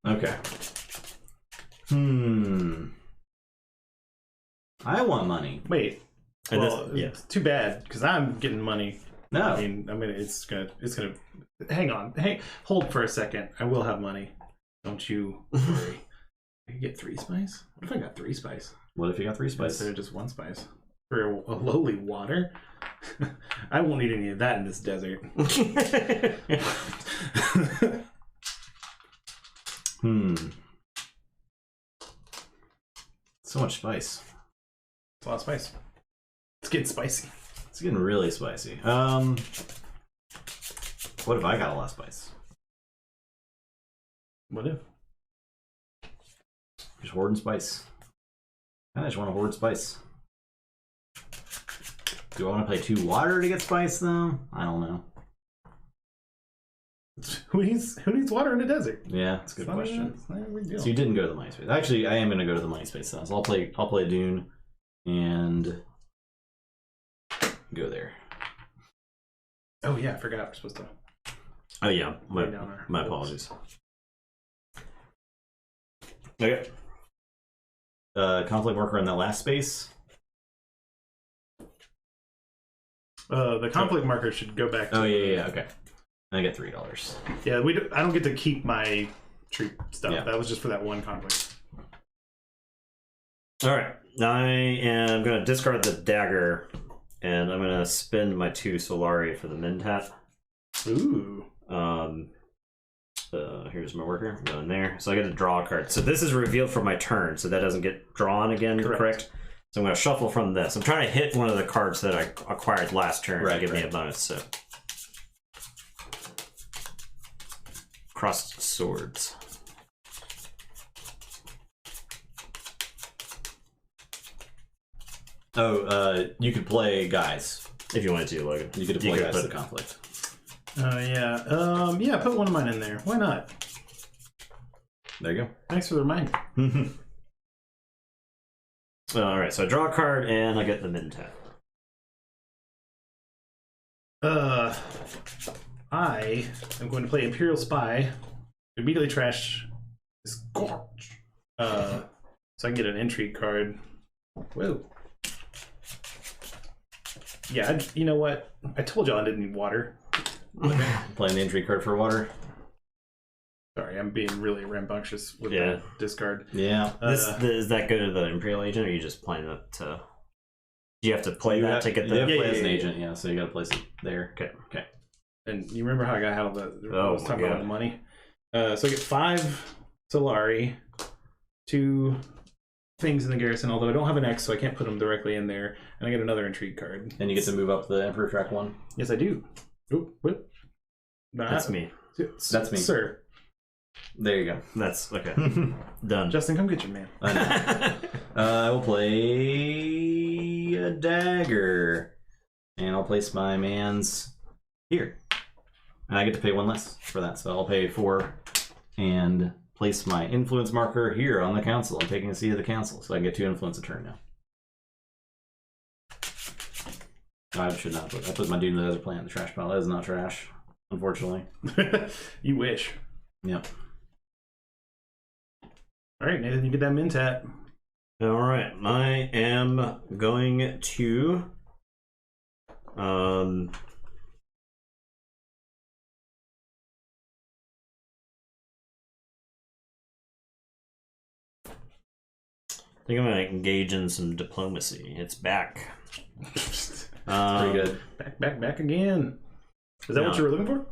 Okay. I want money. Wait. Well, it's too bad because I'm getting money. No. I mean, it's gonna. Hang on. Hey, hold for a second. I will have money. Don't you worry. I could get 3 spice. What if I got 3 spice? What if you got 3 spice? Instead of just 1 spice for a lowly water. I won't need any of that in this desert. So much spice. It's a lot of spice. It's getting spicy. It's getting really spicy. What if I got a lot of spice? What if? Just hoarding spice. I just want to hoard spice. Do I want to play 2 water to get spice though? I don't know. Who needs water in the desert? Yeah, that's a good question. It's not a big deal. So you didn't go to the money space. Actually, I am going to go to the money space though. So I'll play Dune and go there. Oh yeah, I forgot we're supposed to. Oh yeah, my apologies. Okay. Conflict marker in that last space. The conflict marker should go back to. Oh yeah, okay. I get $3. Yeah, I don't get to keep my troop stuff. Yeah. That was just for that one conflict. All right, I am going to discard the dagger, and I'm going to spend my 2 Solari for the Mentat. Ooh. Here's my worker. I'm going there. So I get to draw a card. So this is revealed for my turn, so that doesn't get drawn again, correct? So I'm going to shuffle from this. I'm trying to hit one of the cards that I acquired last turn to give me a bonus. So Crossed Swords. You could play guys if you wanted to, Logan. You could play guys to the conflict. Yeah, put one of mine in there. Why not? There you go. Thanks for the reminder. All right, so I draw a card and I get the Mentat. I am going to play Imperial Spy. Immediately trash Scorch. So I can get an intrigue card. Whoa. Yeah, you know what? I told y'all I didn't need water. Playing the intrigue card for water. Sorry, I'm being really rambunctious with the discard. Yeah. Does that go to the Imperial Agent, or are you just playing that to... Do you have to play that to get the... You have to play as an agent, so you gotta place it there. Okay. And you remember how I got how I was talking about the money? So I get 5 Solari, 2 things in the garrison, although I don't have an X, so I can't put them directly in there. And I get another intrigue card. And you get to move up the Emperor track 1? Yes, I do. Oop, whoop. That's me. That's me. Sir. There you go. That's okay. Done. Justin, come get your man. I will play a dagger. And I'll place my man's here. And I get to pay 1 less for that. So I'll pay 4 and place my influence marker here on the council. I'm taking a seat of the council, so I get 2 influence a turn now. I should not put. I put my Dune in the Desert Plant in the trash pile. That is not trash, unfortunately. You wish. Yep. All right, Nathan, you get that Mentat. All right, I am going to I think I'm going to engage in some diplomacy. It's back. Pretty good. Back again. Is that what you were looking for?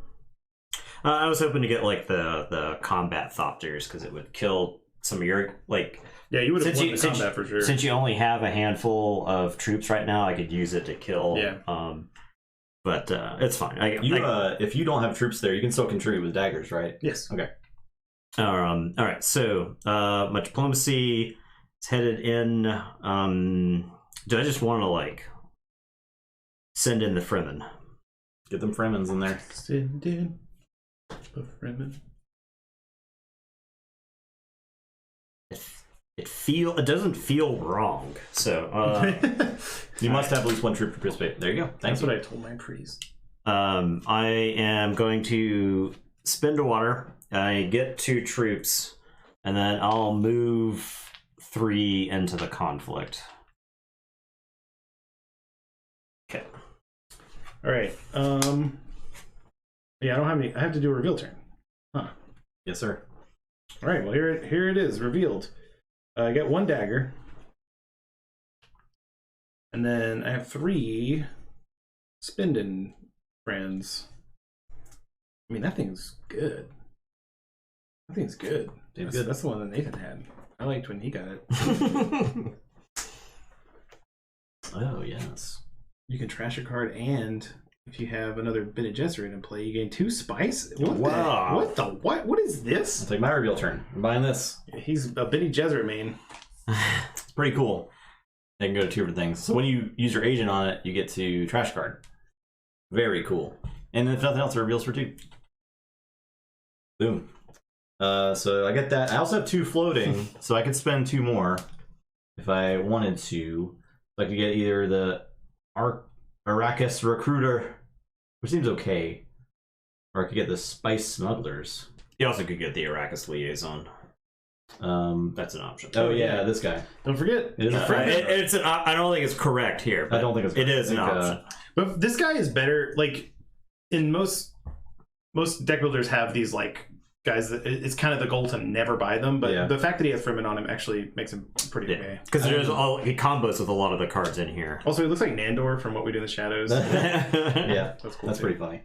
I was hoping to get like the combat thopters because it would kill some of your Yeah, you would have won the combat for sure. Since you only have a handful of troops right now, I could use it to kill. Yeah. But it's fine. If you don't have troops there, you can still contribute with daggers, right? Yes. Okay. All right, so my diplomacy is headed in. Do I just want to like send in the Fremen? Get them Fremens in there. Send in the Fremen. It doesn't feel wrong. So you must have at least one troop participate. There you go. That's what I told my priest. I am going to spend a water. I get 2 troops, and then I'll move 3 into the conflict. Okay. All right. Yeah, I don't have any. I have to do a reveal turn. Huh. Yes, sir. All right. Well, here it is revealed. I get 1 dagger, and then I have 3 spending friends. I mean, that thing's good. That thing's good. That's the one that Nathan had. I liked when he got it. Oh, yes. You can trash a card, and if you have another Bene Gesserit in play, you gain 2 spice. Wow. What is this? I'll take my reveal turn. I'm buying this. He's a Bene Gesserit main. It's pretty cool. They can go to 2 different things. So when you use your agent on it, you get to trash card. Very cool. And if nothing else, it reveals for 2. Boom. So I get that. I also have 2 floating, so I could spend 2 more if I wanted to. So I could get either the Arrakis Recruiter, which seems okay, or I could get the Spice Smugglers. You also could get the Arrakis Liaison. That's an option. Oh yeah, this guy. Don't forget. I don't think it's correct here. But I don't think it's correct. It is an option. But this guy is better. Like in most deck builders have these like guys that it's kind of the goal to never buy them. But the fact that he has Fremen on him actually makes him pretty okay. Because he combos with a lot of the cards in here. Also, he looks like Nandor from What We Do in the Shadows. Yeah, that's cool. That's pretty funny.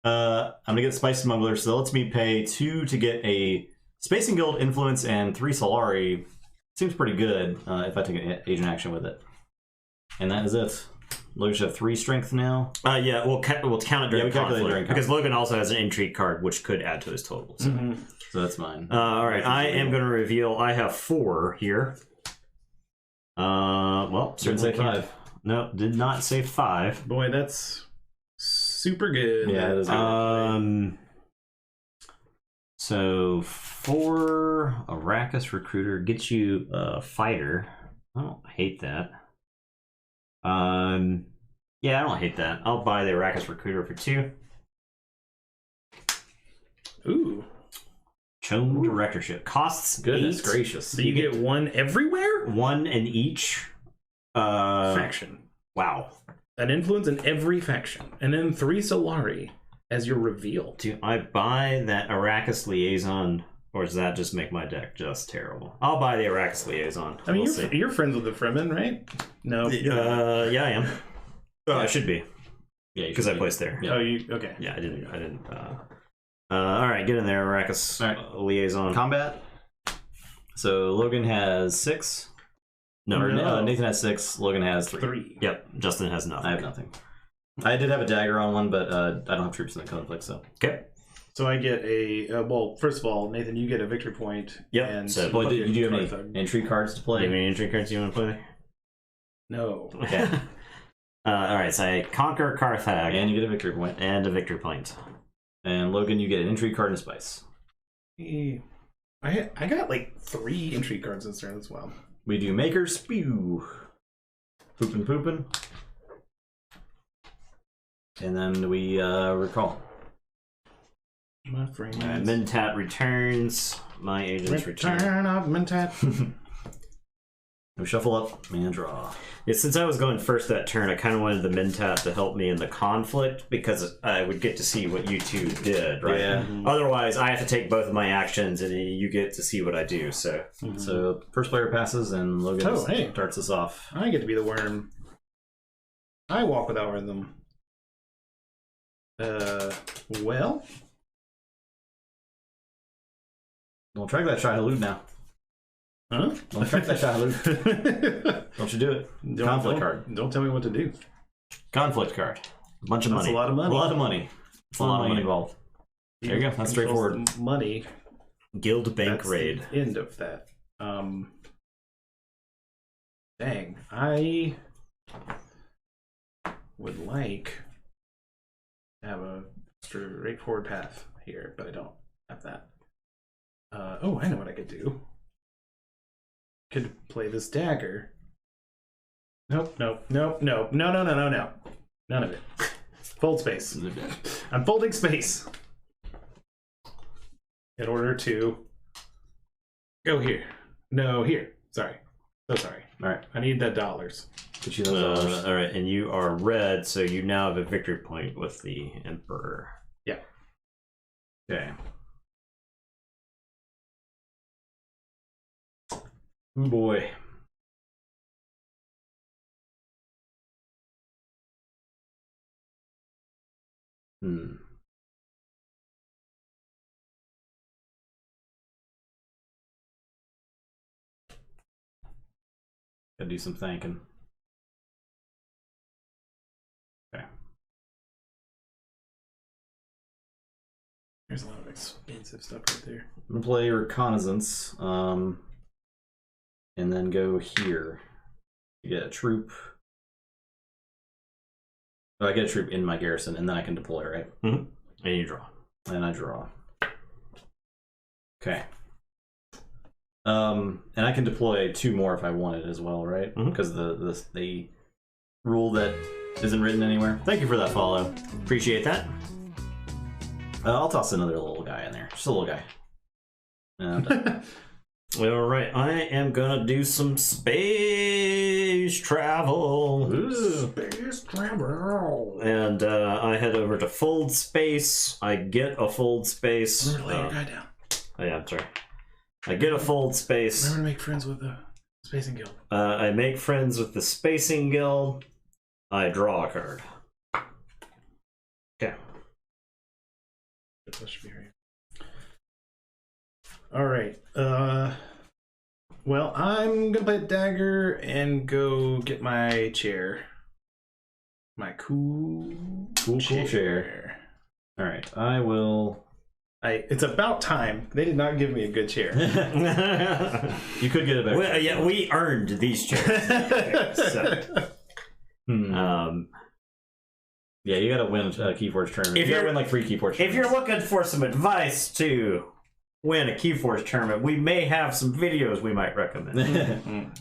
I'm gonna get Spice Smuggler, so that lets me pay 2 to get a Spacing Guild Influence and 3 Solari. Seems pretty good if I take an agent action with it. And that is it. Logan should have 3 strength now. Yeah, we'll count it during conflict. Because Logan also has an intrigue card, which could add to his total. So, so that's mine. All right, I am going to reveal. I have 4 here. Well, didn't say 5. No, did not say 5. Boy, that's super good. Yeah, it is good. So 4 Arrakis Recruiter gets you a fighter. I don't hate that. Yeah, I don't hate that. I'll buy the Arrakis Recruiter for 2. Ooh. Chone Directorship. Costs Goodness 8. gracious. So you get 1 everywhere? 1 in each faction. Wow. An influence in every faction. And then 3 Solari as your reveal. Do I buy that Arrakis Liaison, or does that just make my deck just terrible? I'll buy the Arrakis Liaison. I mean, you're friends with the Fremen, right? No. Yeah, I am. I should be. Yeah, because I placed there. Yeah. Oh, you okay? Yeah, I didn't. All right, get in there, Arrakis Liaison. Combat. So Logan has 6. No, Nathan has 6. Logan has 3. Yep, Justin has nothing. I have nothing. I did have a dagger on one, but I don't have troops in the conflict, so. Okay. So I get a well. First of all, Nathan, you get a victory point. Yep. And so, do you have any entry cards to play? Do you have any entry cards you want to play? No. Okay. All right. So I conquer Carthage, and you get a victory point. And a victory point. And Logan, you get an entry card and a spice. I got like 3 entry cards this turn as well. We do Maker Spew. Poopin'. And then we recall. My friend. Mentat returns. My agents return. Return of Mentat. We shuffle up and draw. Yeah, since I was going first that turn, I kind of wanted the Mentat to help me in the conflict because I would get to see what you 2 did, right? Yeah. Otherwise, I have to take both of my actions, and you get to see what I do. So, so first player passes, and Logan starts us off. I get to be the worm. I walk without rhythm. Well. Don't track that Shai-Halud now. Huh? Don't track that Shai-Halud. Don't you do it. Conflict card. Don't tell me what to do. Conflict card. A bunch of money. That's a lot of money. A lot of money. It's a lot of money involved. There you go. That's straightforward. Money. Guild Bank Raid. The end of that. Dang, I would like to have a straightforward path here, but I don't have that. Oh, I know what I could do. Could play this dagger. Nope. None of it. Fold space. I'm folding space in order to go here. No, here. Sorry. So sorry. All right. I need the dollars. All right, and you are red, so you now have a victory point with the Emperor. Yeah. Okay. Oh boy. Gotta do some thinking. Okay. There's a lot of expensive stuff right there. I'm gonna play Reconnaissance, and then go here. You get a troop. Oh, I get a troop in my garrison, and then I can deploy, right? Mm-hmm. And you draw. And I draw. Okay. And I can deploy 2 more if I wanted as well, right? Because the rule that isn't written anywhere. Thank you for that follow. Appreciate that. I'll toss another little guy in there. Just a little guy. And All right, I am gonna do some space travel. ooh. Space travel. And I head over to fold space. I get a fold space. Remember to lay your guy down. Oh, yeah, I'm sorry. I get a fold space. Remember to make friends with the Spacing Guild. I make friends with the Spacing Guild. I draw a card. Okay. That should be right. All right. Well, I'm gonna play a dagger and go get my chair. My cool chair. All right, I will. It's about time. They did not give me a good chair. You could get a better. Well, yeah, we earned these chairs. So, yeah, you gotta win a Keyforge tournament. You gotta win like 3 Keyforge tournaments. If you're looking for some advice to win a Keyforge tournament, we may have some videos we might recommend.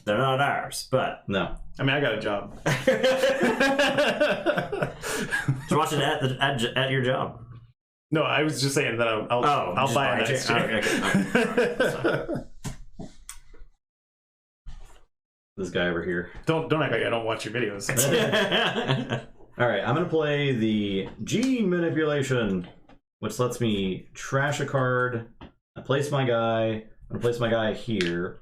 They're not ours, but no. I mean, I got a job. just watch it at your job. No, I was just saying that I'll buy a nice chair. Okay. This guy over here. Don't act like I don't watch your videos. All right, I'm gonna play the Gene Manipulation, which lets me trash a card. I place my guy. I'm gonna place my guy here,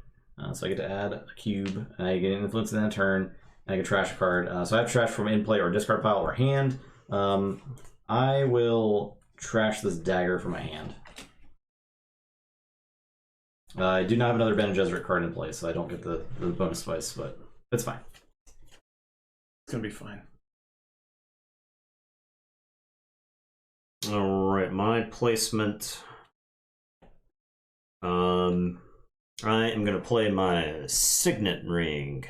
so I get to add a cube, and I get an influence in that turn, and I can trash a card. So I have trash from in play or discard pile or hand. I will trash this dagger from my hand. I do not have another Bene Gesserit card in play, so I don't get the bonus spice, but it's fine. It's gonna be fine. All right, my placement. I am gonna play my signet ring.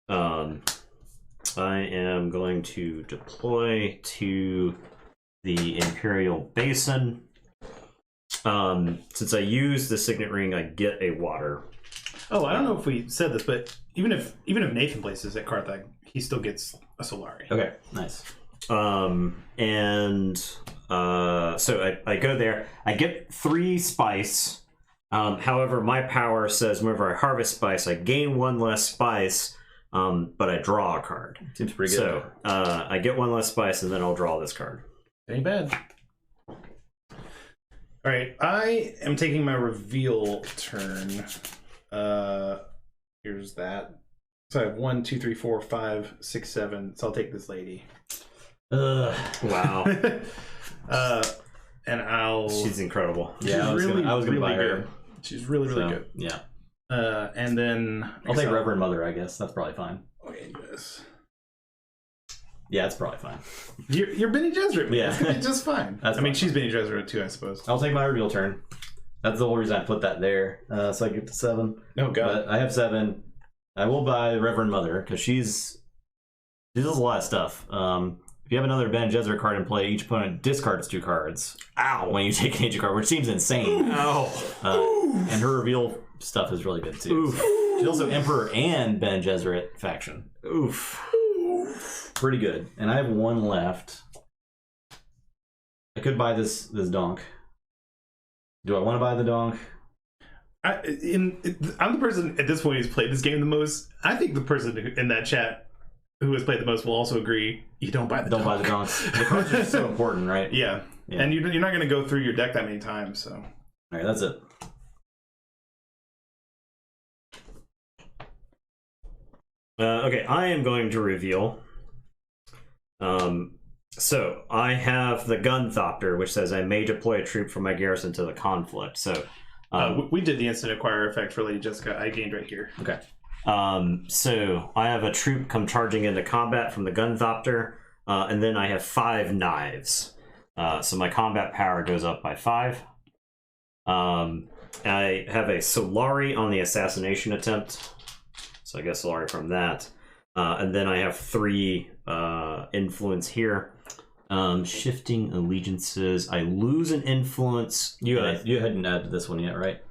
I am going to deploy to the Imperial Basin. Since I use the signet ring, I get a water. Oh, I don't know if we said this, but even if Nathan places at Carthage, he still gets a Solari. Okay, nice. So I go there. I get 3 spice. However, my power says whenever I harvest spice, I gain 1 less spice, but I draw a card. Seems pretty good. So I get 1 less spice, and then I'll draw this card. Ain't bad. All right, I am taking my reveal turn. Here's that. So I have 1, 2, 3, 4, 5, 6, 7. So I'll take this lady. Wow. And I'll. She's incredible. Yeah, I was gonna buy her. Good. She's really good. Yeah. And then I'll take Reverend Mother, I guess. That's probably fine. Okay, yes. Yeah, it's probably fine. You're Bene Gesserit. Yeah. It's gonna be just fine. That's I mean, fine. she's Bene Gesserit too, I suppose. I'll take my reveal turn. That's the whole reason I put that there. So I get to 7. Oh god. But I have 7. I will buy Reverend Mother because she does a lot of stuff. If you have another Bene Gesserit card in play, each opponent discards 2 cards. Ow! When you take an agent card, which seems insane. Ow! And her reveal stuff is really good too. So she's also Emperor and Bene Gesserit faction. Oof. Pretty good. And I have 1 left. I could buy this donk. Do I want to buy the donk? I'm the person at this point who's played this game the most. I think the person in that chat who has played the most will also agree. You don't buy the donk. Don't buy the donks. The cards are so important, right? Yeah. And you're not going to go through your deck that many times. So. All right, that's it. Okay, I am going to reveal. So I have the Gunthopter, which says I may deploy a troop from my garrison to the conflict. So we did the instant acquire effect for Lady Jessica. I gained right here. Okay. So I have a troop come charging into combat from the Gunthopter, and then I have 5 knives. So my combat power goes up by 5. I have a Solari on the assassination attempt. So I get Solari from that. And then I have 3 influence here. Shifting allegiances. I lose an influence. You hadn't added this one yet, right?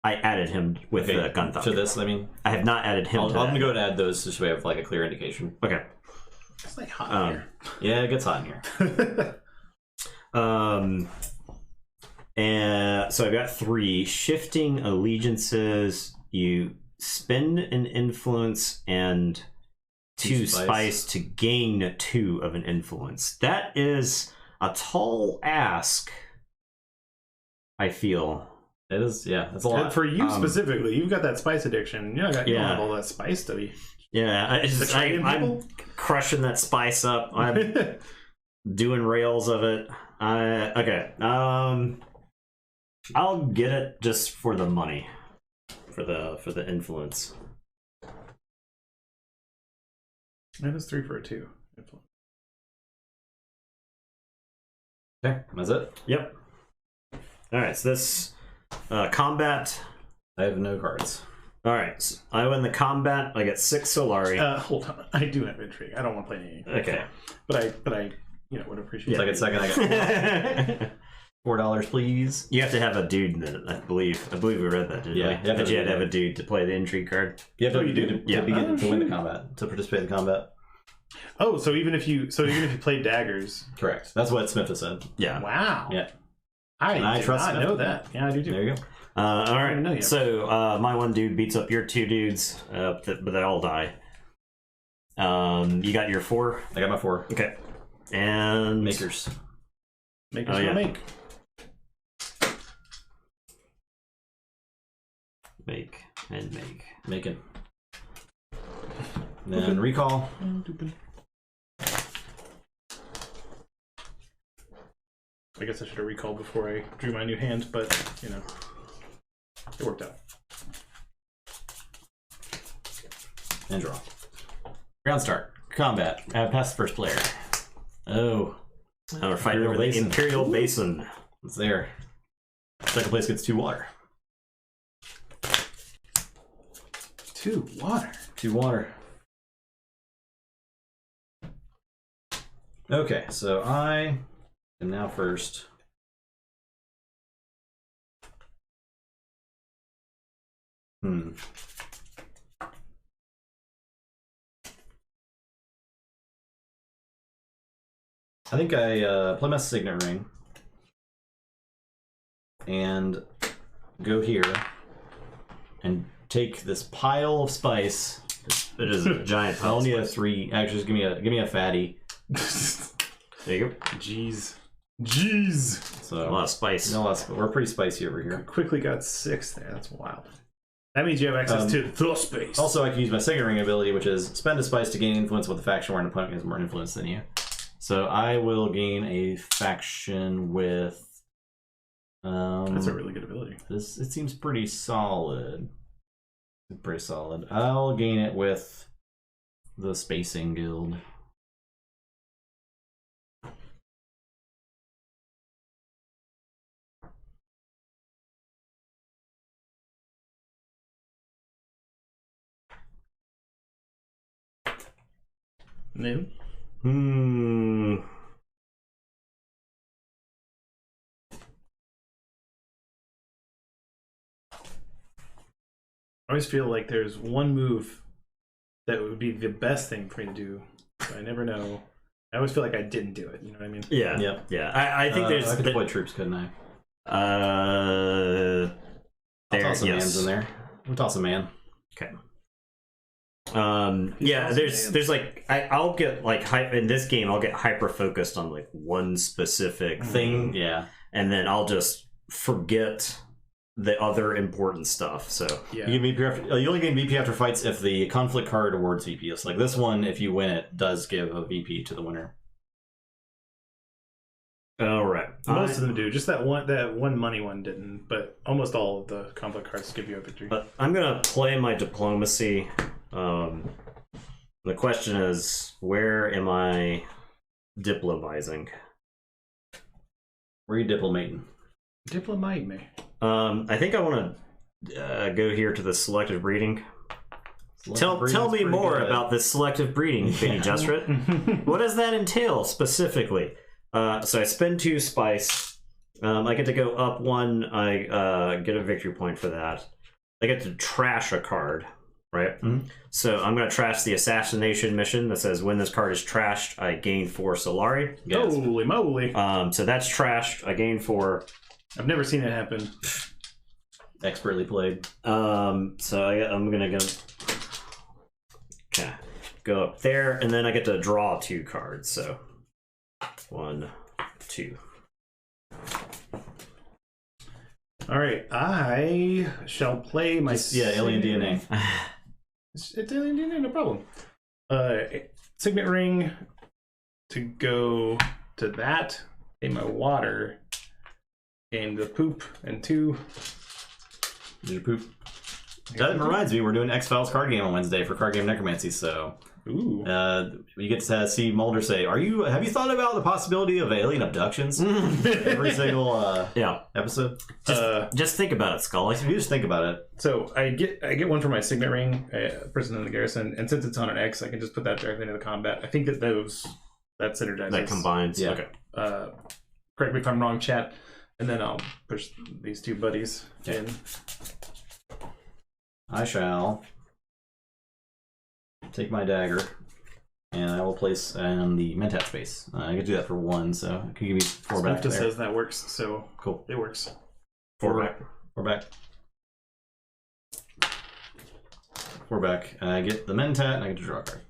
I added him with the Gunthopter. To this, I mean? I have not added him to that. I'm going to go and add those just so we have like a clear indication. Okay. It's like hot in here. Yeah, it gets hot in here. And so I've got 3 shifting allegiances. You spend an influence and 2 spice to gain 2 of an influence. That is a tall ask, I feel. It is, yeah, that's a lot. And for you specifically, you've got that spice addiction. You don't have all that spice to be. Yeah, I'm crushing that spice up. I'm doing rails of it. Okay. I'll get it just for the money, for the influence. That is 3 for a 2. Okay, that's it. Yep. All right. So this combat. I have no cards. All right. So I win the combat. I get 6 Solari. Hold on. I do have intrigue. I don't want to play anything. Okay. But I would appreciate. Second, I got $4, please. You have to have a dude in it, I believe. I believe we read that, didn't we? Yeah, you had to have a dude to play the intrigue card. You have to you do. To win the combat, to participate in combat. Oh, so even if you played daggers. Correct. That's what Smith has said. Yeah. Wow. Yeah. I trust not know that. Yeah, I do too. There you go. All right. So my 1 dude beats up your 2 dudes, but they all die. You got your 4? I got my 4. Okay. And Makers. Makers will make. Make and make. Making. Then recall. I guess I should have recalled before I drew my new hand, but it worked out. And draw. Ground start. Combat. Past the first player. Oh. Now we're fighting over the Imperial Basin. It's there. Second place gets 2 water. 2 water. 2 water. Okay, so I am now first. I think I play my Signet Ring and go here and take this pile of spice. It is a giant pile. I only have 3. Actually, just give me a fatty. There you go. Jeez. So a lot of spice. We're pretty spicy over here. Quickly got 6 there. That's wild. That means you have access to the space. Also, I can use my Signet Ring ability, which is spend a spice to gain influence with a faction where an opponent has more influence than you. So I will gain a faction with. That's a really good ability. It seems pretty solid. Pretty solid. I'll gain it with the Spacing Guild. No. I always feel like there's one move that would be the best thing for me to do. But I never know. I always feel like I didn't do it. You know what I mean? Yeah. Yep. Yeah. I think there's. I could deploy troops, couldn't I? I'll Toss some mans in there. We'll toss a man. Okay. Yeah, there's like I'll get like in this game I'll get hyper focused on like one specific thing. Yeah. And then I'll just forget the other important stuff. So yeah. You only gain VP after fights if the conflict card awards VP. So like this one, if you win it, does give a VP to the winner. All right. Most of them do. Just that one money one didn't, but almost all of the conflict cards give you a victory. But I'm gonna play my diplomacy. The question is, where am I diplomatizing? Where are you diplomating? Diplomate me. I think I want to go here to the selective breeding. Tell me more about this selective breeding, Benny Justrit. What does that entail specifically? So I spend 2 spice. I get to go up 1. I get a victory point for that. I get to trash a card, right? Mm-hmm. So I'm going to trash the assassination mission that says when this card is trashed, I gain 4 Solari. Yes. Holy moly! So that's trashed. I gain 4. I've never seen it happen. Expertly played. So I'm going to go up there, and then I get to draw 2 cards. So 1, 2. All right, I shall play my alien DNA. It's alien DNA, no problem. Signet ring to go to that. Pay my water. Gain the poop and 2. Did you poop? That reminds me, we're doing X-Files card game on Wednesday for Card Game Necromancy, so ooh. You get to see Mulder say, have you thought about the possibility of alien abductions? Every single episode? Just think about it, Scully. You just think about it. So I get one for my signet ring, Prison in the Garrison, and since it's on an X, I can just put that directly into the combat. I think that synergizes. That combines. Yeah. Okay. Correct me if I'm wrong, chat. And then I'll push these 2 buddies in. I shall take my dagger, and I will place on the Mentat space. I can do that for 1, so it can give me 4 back there. Says that works, so cool. It works. 4 back. 4 back. 4 back. I get the Mentat, and I get to draw a card.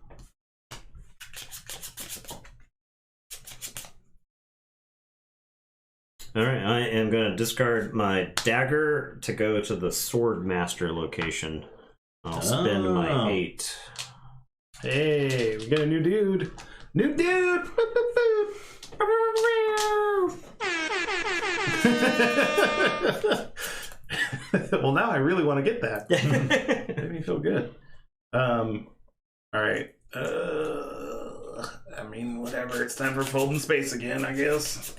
Alright, I am going to discard my dagger to go to the Sword Master location. I'll spend my 8. Hey, we got a new dude! New dude! Well, now I really want to get that. Made me feel good. Alright. I mean, whatever. It's time for folding space again, I guess.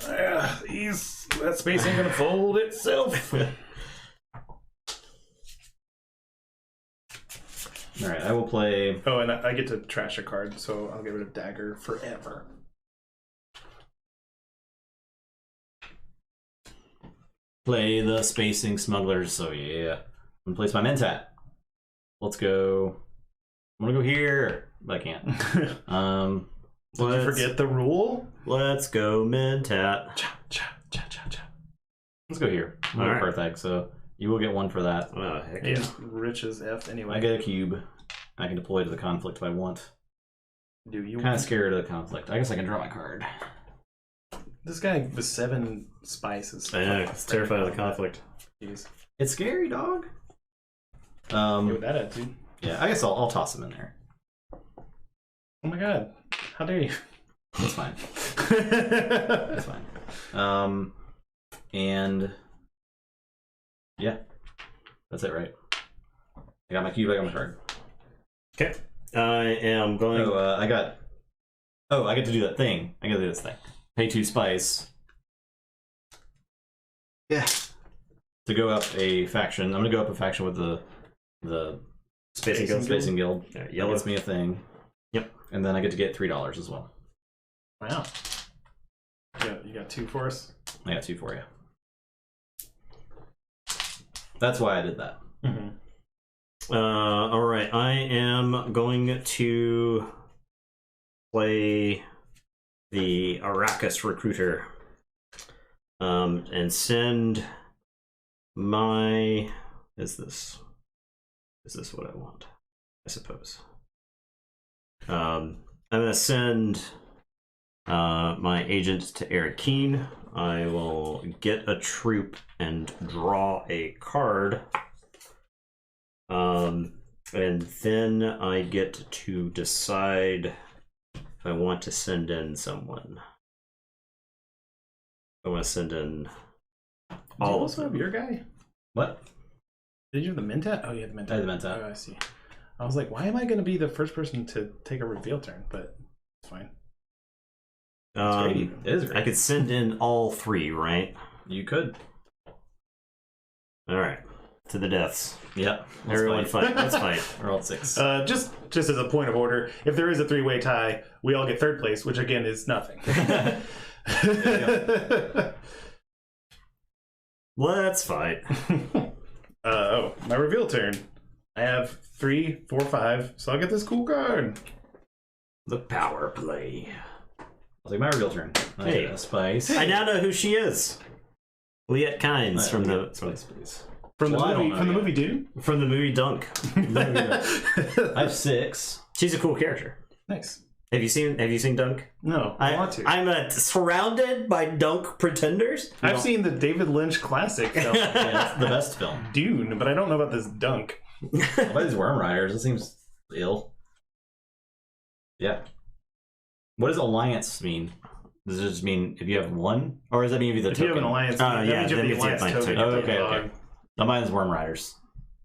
That space ain't gonna fold itself. Alright, I will play... Oh, and I get to trash a card, so I'll get rid of Dagger forever. Play the Spacing Smugglers, so yeah. I'm gonna place my Mentat. Let's go... I'm gonna go here, but I can't. Did you forget the rule? Let's go Mentat. Let's go here. I'm going to Perthag, so you will get 1 for that. Oh, heck yeah. Rich as F anyway. I get a cube. I can deploy to the conflict if I want. Do you? Kind of scared of the conflict. I guess I can draw my card. This guy with 7 spices. I know, it's terrified of the conflict. Jeez. It's scary, dog. With that attitude. Yeah, I guess I'll toss him in there. Oh my god. How dare you? That's fine. That's fine. And yeah, that's it, right? I got my cube, I got my card. Okay. I am going... I get to do that thing. I get to do this thing. Pay 2 spice. Yeah. To go up a faction. I'm going to go up a faction with the Spacing Guild. Yeah, yellow. Gets me a thing. Yep. And then I get to get $3 as well. Wow. Yeah, you got 2 for us? I got 2 for you. That's why I did that. Mm-hmm. All right, I am going to play the Arrakis recruiter and send my... Is this what I want? I suppose. I'm going to send my agent to Eric Keene. I will get a troop and draw a card. And then I get to decide if I want to send in someone. I want to send in all Do you of also them. have your guy? What? Did you have the Mentat? Oh, you had the Mentat. I had the Mentat. Oh, I see. I was like, why am I going to be the first person to take a reveal turn? But it's fine. It is great. I could send in all 3, right? You could. All right, to the deaths. Yep. Everyone fight. Let's fight. We're all 6. Just as a point of order, if there is a 3-way tie, we all get 3rd place, which again is nothing. Let's fight. My reveal turn. I have 3, 4, 5, so I'll get this cool card. The power play. I'll take my reveal turn. Hey. A spice. I now know who she is. Liette Kynes from the spice, please. From the Well, I don't movie, know from the yet. movie Dune. from the movie Dunk. I have 6. She's a cool character. Nice. Have you seen Dunk? No, I want to. I'm surrounded by Dunk pretenders. I've seen the David Lynch classic film, Yeah, it's the best film. Dune, but I don't know about this Dunk. What about these worm riders? It seems ill. Yeah. What does alliance mean? Does it just mean if you have one? Or does that mean if you have If the you have token? an alliance, Yeah, that means you that have the means you have alliance my token. token. Oh, okay, Dog. okay. No, mine's worm riders.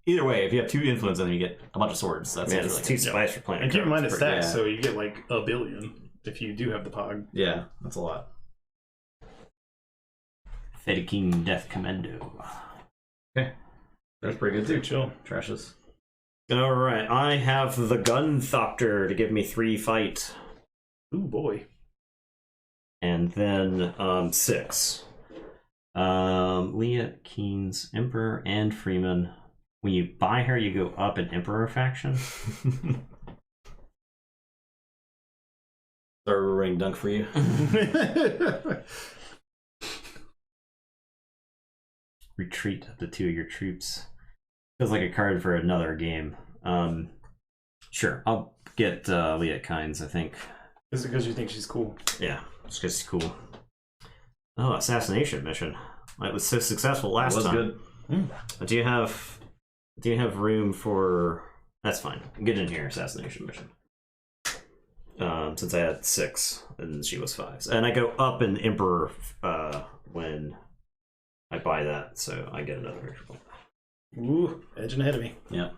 Either way, if you have 2 influence, then you get a bunch of swords. That's Yeah, really it's good. 2 spice for playing. And keep in mind it's cards. stacks, so you get like 1 billion if you do have the Pog. Yeah, that's a lot. Fedikeen Death Commando. Okay. That's pretty good too. Chill. Trashes. All right, I have the Gun Thopter to give me 3 fight, Ooh boy. and then 6. Liette Keenes, Emperor, and Freeman. When you buy her, you go up an Emperor faction. Sorry, we're running dunk for you. Retreat up to 2 of your troops. Feels like a card for another game. Sure, I'll get Liette Kynes, I think. Is it because you think she's cool? Yeah, it's just cool. Oh, assassination mission. It was so successful last It was time. good. Do you have room for? That's fine. Get in here, assassination mission. Since I had 6 and she was 5, and I go up an Emperor when I buy that, so I get another victory point. Ooh, edging ahead of me. Yeah.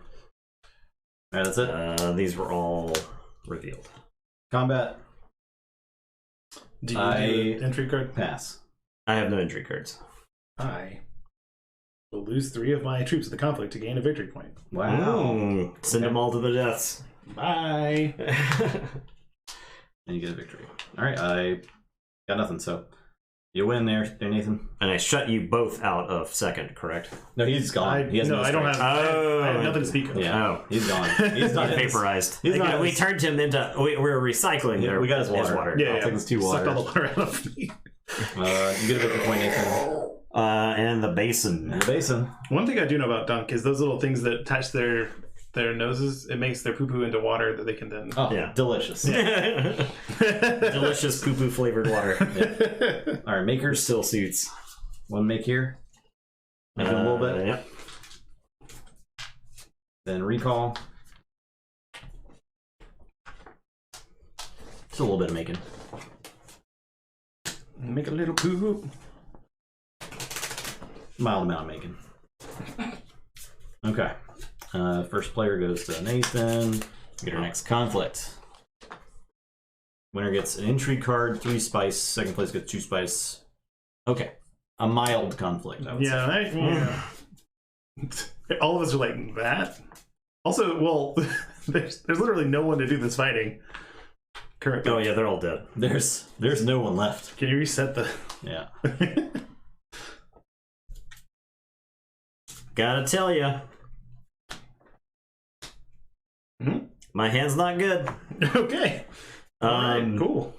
Alright, that's it. These were all revealed. Combat. Do you do an entry card? Pass. I have no entry cards. I will lose 3 of my troops at the conflict to gain a victory point. Wow. Ooh, send them all to the deaths. Bye. And you get a victory. Alright, I got nothing, so you win there, Nathan. And I shut you both out of second, correct? No, he's gone. He has no I don't have. strength. I have nothing to speak of. Yeah. Oh. He's gone. He's not Vaporized. He's not we turned him into. We're recycling. Yeah, we got his water. Yeah, I'll take his 2 Sucked all waters. the water out of me. You get a victory point, Nathan. And the basin. And the basin. One thing I do know about Dunk is those little things that attach their noses. It makes their poo poo into water that they can then. Oh, Yeah. delicious. Delicious poo poo flavored water. Alright, makers. Still suits. One make here. Make it a little bit. Yep. Then recall. Just a little bit of making. Make a little poo. Mild amount of making. Okay. First player goes to Nathan. Get our next conflict. Winner gets an entry card, 3 spice. Second place gets 2 spice. Okay. A mild conflict, I would say. Yeah. All of us are like that. Also, well, there's literally no one to do this fighting. currently? Oh yeah, they're all dead. There's no one left. Can you reset the? Yeah. Gotta tell you, my hand's not good. Okay. All right, cool.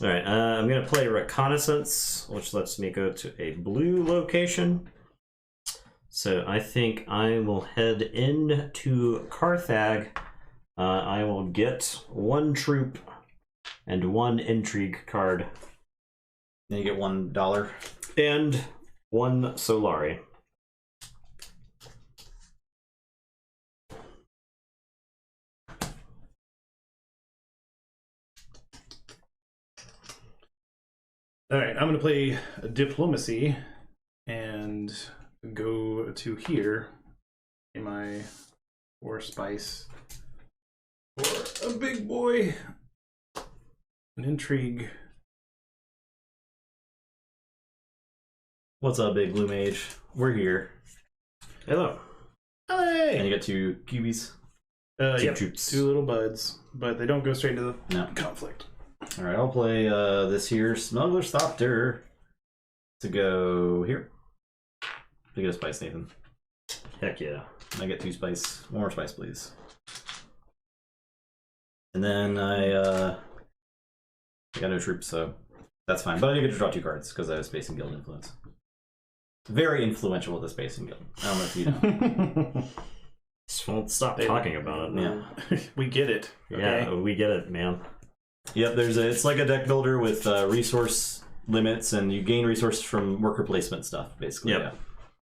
All right, I'm gonna play Reconnaissance, which lets me go to a blue location. So I think I will head into Carthag. I will get 1 troop and 1 intrigue card. Then you get $1. And 1 Solari. All right, I'm going to play Diplomacy and go to here in my 4 spice for a big boy. An intrigue. What's up, big blue mage? We're here. Hello. Hey! And you get 2 cubies. Yep, troops. 2 little buds, but they don't go straight into the No. conflict. All right, I'll play this here Smuggler's Thopter to go here. To get a spice, Nathan. Heck yeah. I get 2 spice. 1 more spice, please. And then I got no troops, so that's fine. But I do get to draw 2 cards because I have Space and Guild influence. Very influential with the Space and Guild. I don't know if you know. Just won't stop talking about it. Yeah. We get it. Okay? Yeah, we get it, man. Yep, it's like a deck builder with resource limits, and you gain resources from worker placement stuff, basically. Yep. Yeah.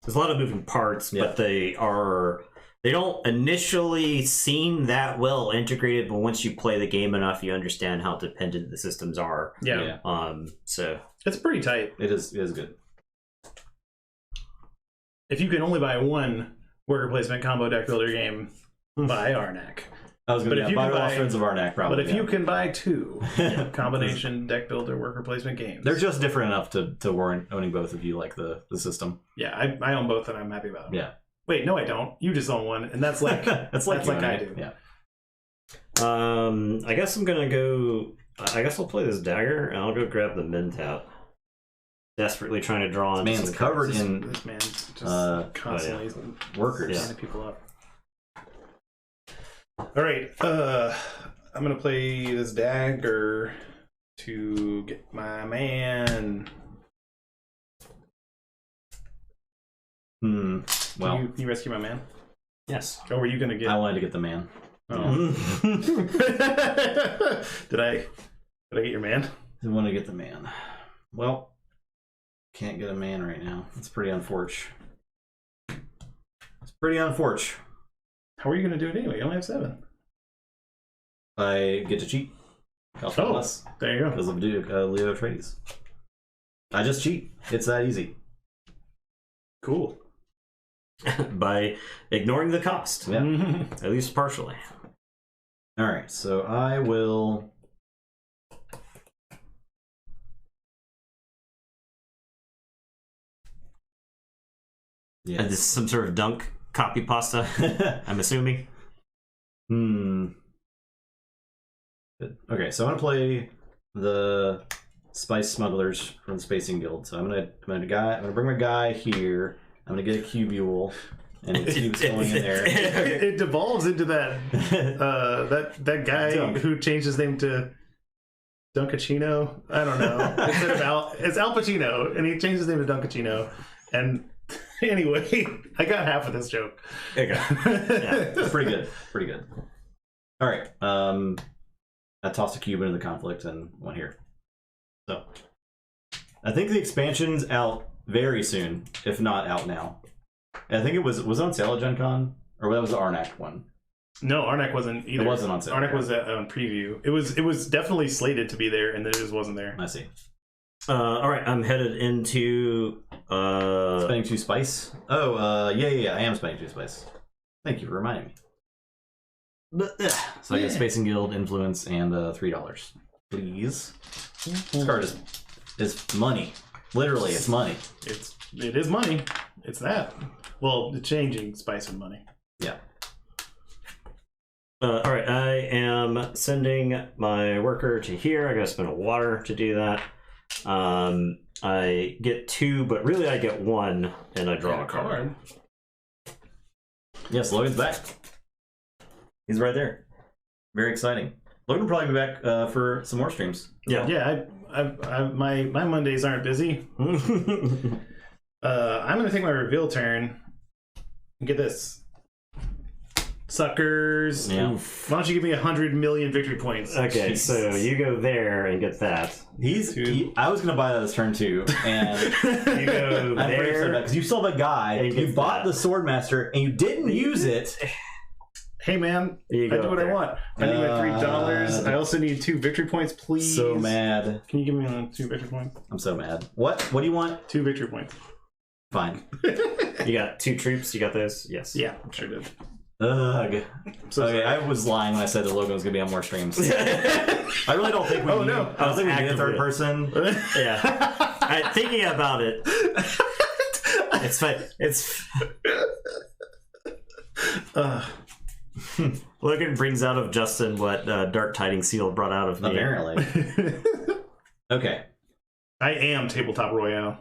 There's a lot of moving parts, but they don't initially seem that well integrated, but once you play the game enough, you understand how dependent the systems are. Yeah. So It's pretty tight. It is good. If you can only buy 1 worker placement combo deck builder game, buy Arnak. I was going to buy Lost Friends of Arnak, probably. But if you can buy 2 combination deck builder worker placement games, they're just different enough to warrant owning both if you like the system. Yeah, I own both and I'm happy about them. Yeah. Wait, no, I don't. You just own 1, and that's like that's like I do. Yeah. I guess I'm gonna go. I guess I'll play this dagger, and I'll go grab the min tap. Desperately trying to draw on. This man's covered in this man just constantly workers. signing people up. All right, I'm gonna play this dagger to get my man. Well, Can you rescue my man? Yes. Oh, were you gonna get? I wanted to get the man. Oh. Did I get your man? I want to get the man. Well, can't get a man right now. It's pretty unfortunate. It's pretty unfortunate. How are you gonna do it anyway? You only have 7. I get to cheat. Oh, there you go. Because of Leo Atreides. I just cheat. It's that easy. Cool. By ignoring the cost. Yeah. At least partially. All right, so I will. Yeah. This is some sort of dunk copy pasta, I'm assuming. Good. Okay, so I'm gonna play the Spice Smugglers from the Spacing Guild. So I'm gonna bring my guy here. I'm gonna get a cubule, and it keeps going in there. It devolves into that that guy who changed his name to Dunkachino. I don't know. Instead of it's Al Pacino, and he changed his name to Dunkachino. And anyway, I got half of this joke. Okay. Yeah, pretty good. Pretty good. All right. I tossed a cube into the conflict and one here. So I think the expansion's out very soon, if not out now. I think it was on sale at Gen Con, or that was the Arnak one. No, Arnak wasn't either. It wasn't on sale. Arnak was on preview. It was definitely slated to be there, and then it just wasn't there. I see. All right, I'm headed into spending 2 spice. Oh, yeah. I am spending 2 spice. Thank you for reminding me. So I get Space and Guild influence and $3, please. This card is money. Literally, it's money. It is money. It's that. Well, the changing spice and money. Yeah. All right, I am sending my worker to here. I gotta spend a water to do that. I get 2, but really I get 1, and I draw a card. Yes, Logan's back. He's right there. Very exciting. Logan will probably be back for some more streams. Yeah. My Mondays aren't busy. I'm gonna take my reveal turn. Get this. Suckers. Yeah. Why don't you give me 100 million victory points? Okay, Jesus. so you go there and get that. I was gonna buy that this turn too, and You go there. because you still have a guy. And You get bought that. the Swordmaster, and you didn't use it. Hey man, You I go do what there. I want. I need my $3. I also need 2 victory points, please. So mad. Can you give me 2 victory points? I'm so mad. What? What do you want? 2 victory points. Fine. You got 2 troops. You got those? Yes. Yeah, sure did. Ugh. So Okay, sorry. I was lying when I said that Logan was gonna be on more streams. I really don't think we Oh, need, no. I don't think we need a third Actively. person. Yeah. Thinking about it, it's fine. It's Logan brings out of Justin what Dark Tidings Seal brought out of me. Apparently. Okay. I am Tabletop Royale.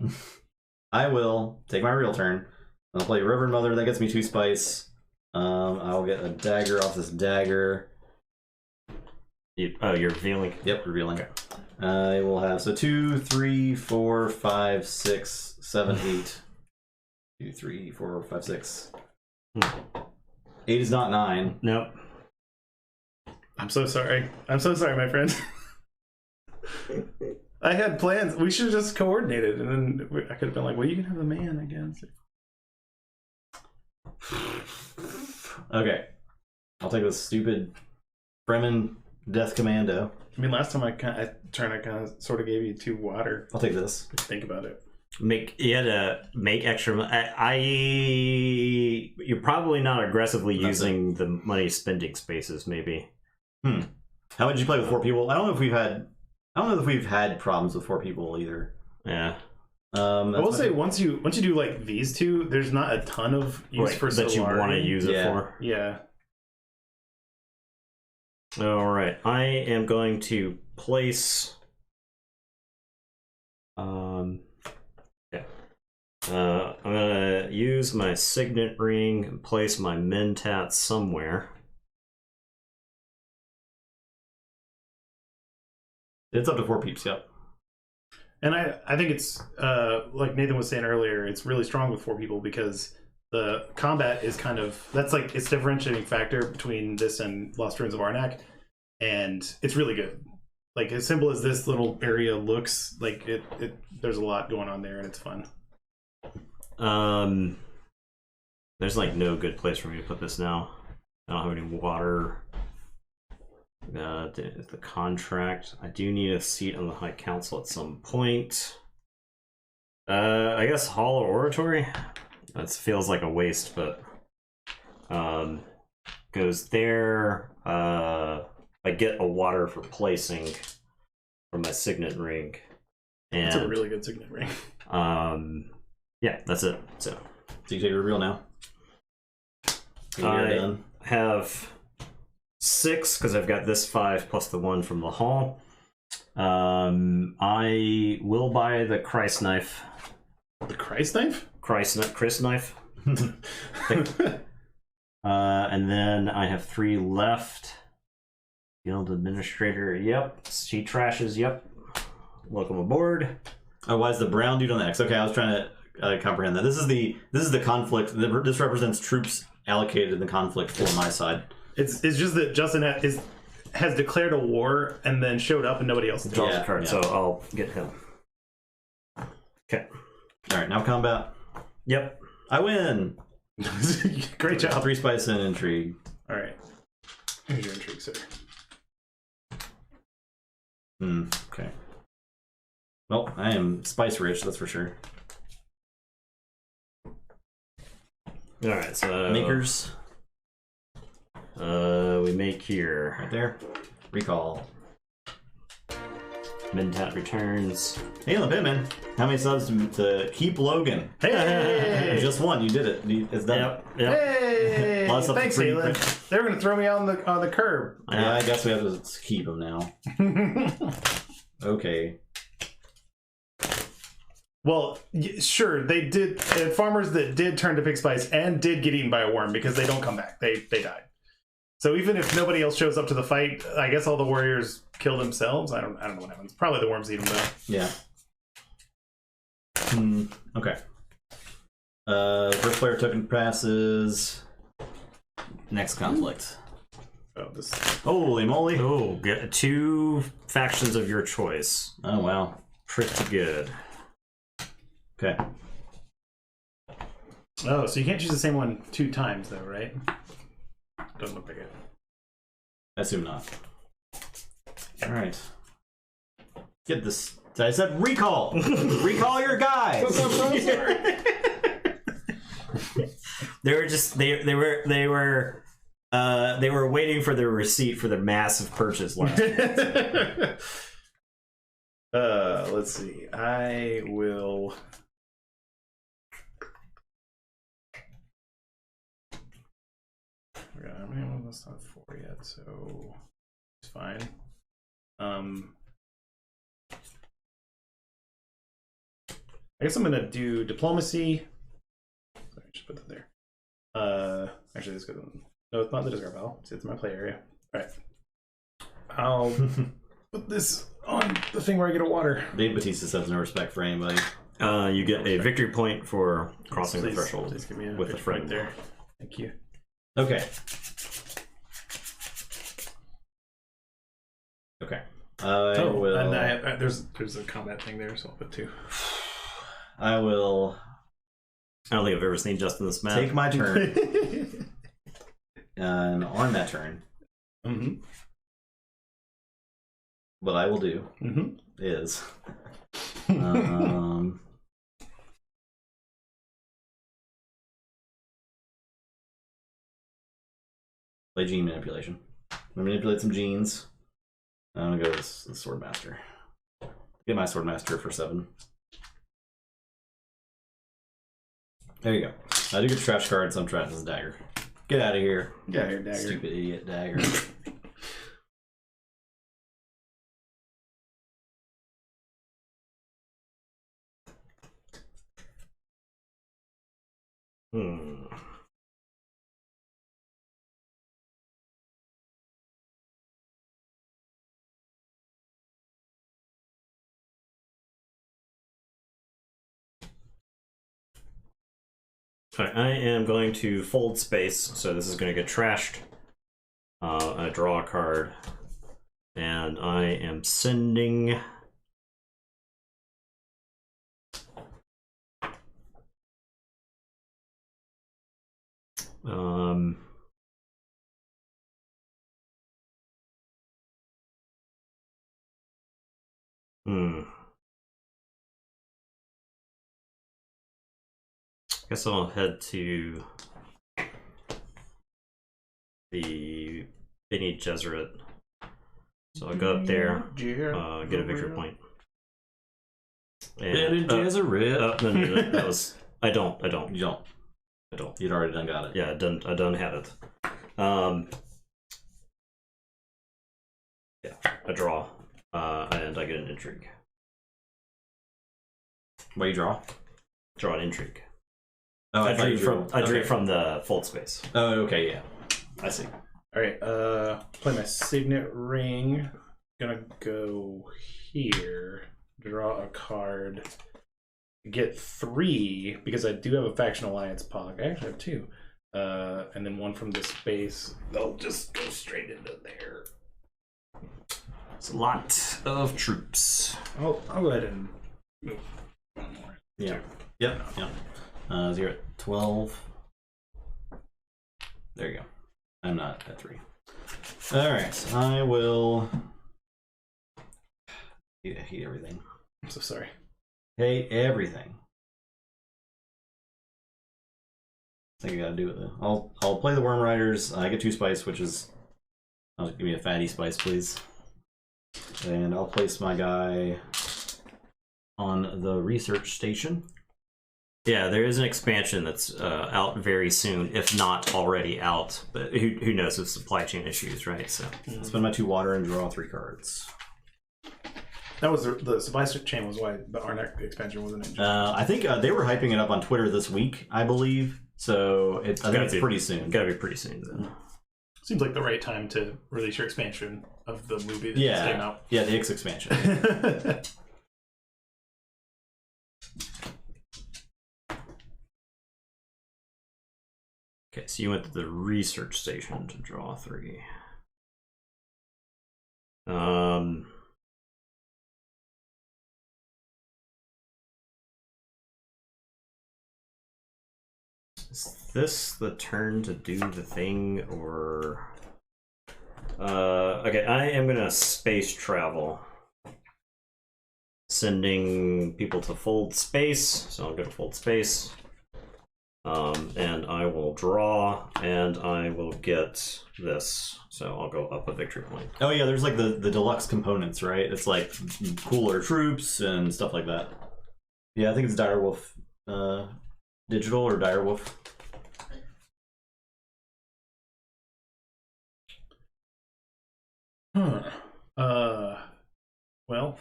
I will take my real turn. I'll play Reverend Mother. That gets me 2 spice. I'll get a dagger off this dagger. You're revealing. Yep, revealing. I will have 2, 3, 4, 5, 6, 7, 8. 2, 3, 4, 5, 6. 8 is not 9. Nope. I'm so sorry. I'm so sorry, my friend. I had plans. We should have just coordinated, and then I could have been like, well, you can have the man, I guess. Okay. I'll take this stupid Fremen Death Commando. I mean, last time I kind of sort of gave you 2 water. I'll take this. Think about it. You had to make extra. You're probably not aggressively using the money spending spaces. Maybe. How would you play with 4 people? I don't know if we've had problems with 4 people either. Yeah. I will say once you do like these 2, there's not a ton of use for that you Solari. want to use it for. Yeah. All right, I am going to place. I'm gonna use my signet ring and place my mentat somewhere. It's up to 4 peeps, yep. And I think it's like Nathan was saying earlier, it's really strong with 4 people because the combat is kind of that's like its differentiating factor between this and Lost Ruins of Arnak, and it's really good. Like as simple as this little area looks, like it there's a lot going on there and it's fun. There's like no good place for me to put this now. I don't have any water. The contract. I do need a seat on the High Council at some point. I guess Hall of Oratory. That feels like a waste, but goes there. I get a water for placing from my signet ring. And It's a really good signet ring. yeah, that's it. So you take a reveal now. I done. have 6 because I've got this 5 plus the 1 from the hall. I will buy the Christ knife. The Christ knife? Chris knife. And then I have 3 left. Guild administrator. Yep. She trashes. Yep. Welcome aboard. Oh, why is the brown dude on the X? Okay, I was trying to comprehend that. This is the conflict. This represents troops allocated in the conflict for my side. It's just that Justin has declared a war and then showed up and nobody else did. Draws a card, so I'll get him. Okay. All right, now combat. Yep. I win. Great job. 3 spice and intrigue. All right. Here's your intrigue, sir. Okay. Well, I am spice rich, that's for sure. All right, so Makers. We make here Right there. Recall. Mintat returns. Hey, Pitman. How many subs to keep Logan? Hey! Just one. You did it. It's done. Yep. Hey! Lots of Thanks, free Halen. print. They were going to throw me on the curb. Yeah, I guess we have to keep him now. Okay. Well, sure, they did. Farmers that did turn to pig spice and did get eaten by a worm because they don't come back. They died. So even if nobody else shows up to the fight, I guess all the warriors kill themselves. I don't know what happens. Probably the worms eat them though. Yeah. Okay. First player token passes. Next conflict. Oh, this. Holy moly! Oh, get 2 factions of your choice. Oh wow. Pretty good. Okay. Oh, so you can't choose the same one 2 times though, right? Doesn't look like it. I assume not. All right. Get this. I said recall. Recall your guys. They were waiting for their receipt for their massive purchase last month. Let's see. I will. I mean, that's not 4 yet, so it's fine. I guess I'm gonna do diplomacy. Sorry, just put that there. Actually, let's go. No, it's not the discard pile. It's in my play area. All right. I'll put this on the thing where I get a water. Dave Batista has no respect for anybody. You get a victory point for crossing the Please threshold give me a with a friend there. Thank you. Okay. Okay. Will. And there's a combat thing there, so I'll put 2. I will. I don't think I've ever seen Justin this map. Take my turn. And on that turn, what I will do is play gene manipulation. I'm gonna manipulate some genes. I'm gonna go with the Swordmaster. Get my Swordmaster for 7. There you go. I do get trash cards, so I'm trying this dagger. Get out of here. Get out of here, dagger. Stupid idiot dagger. Alright, I am going to fold space, so this is going to get trashed. I draw a card, and I am sending. I guess I'll head to the Bene Gesserit. So I'll go up there, get a victory point. Bene Gesserit. No, that was. I don't. You don't. I don't. You'd already done got it. Yeah, I done had it. Yeah, I draw, and I get an intrigue. What you draw? Draw an intrigue. Oh, I drew from the fold space. Oh, okay, yeah. I see. All right, play my signet ring. Gonna go here, draw a card, get 3 because I do have a faction alliance pog. I actually have 2, and then 1 from this space. They'll just go straight into there. It's a lot of troops. I'll go ahead and move 1 more. Yeah. Yep. Yeah. 0 at 12. There you go. I'm not at 3. All right. I will. I hate everything. I'm so sorry. Hate everything. I think I gotta do it though. I'll play the Worm Riders. I get 2 spice, which is. Give me a fatty spice, please. And I'll place my guy on the research station. Yeah, there is an expansion that's out very soon, if not already out. But who knows with supply chain issues, right? So spend my 2 water and draw 3 cards. That was the supply chain was why the Arnak expansion wasn't in. I think they were hyping it up on Twitter this week, I believe. So I think it's pretty soon. Gotta be pretty soon, then. Seems like the right time to release your expansion of the movie that just came out. Yeah, the X expansion. Okay, so you went to the research station to draw 3. Is this the turn to do the thing, or... okay, I am gonna space travel. Sending people to fold space, so I'll go to fold space. And I will draw, and I will get this. So I'll go up a victory point. Oh yeah, there's like the deluxe components, right? It's like cooler troops and stuff like that. Yeah, I think it's Direwolf digital or Direwolf. Well,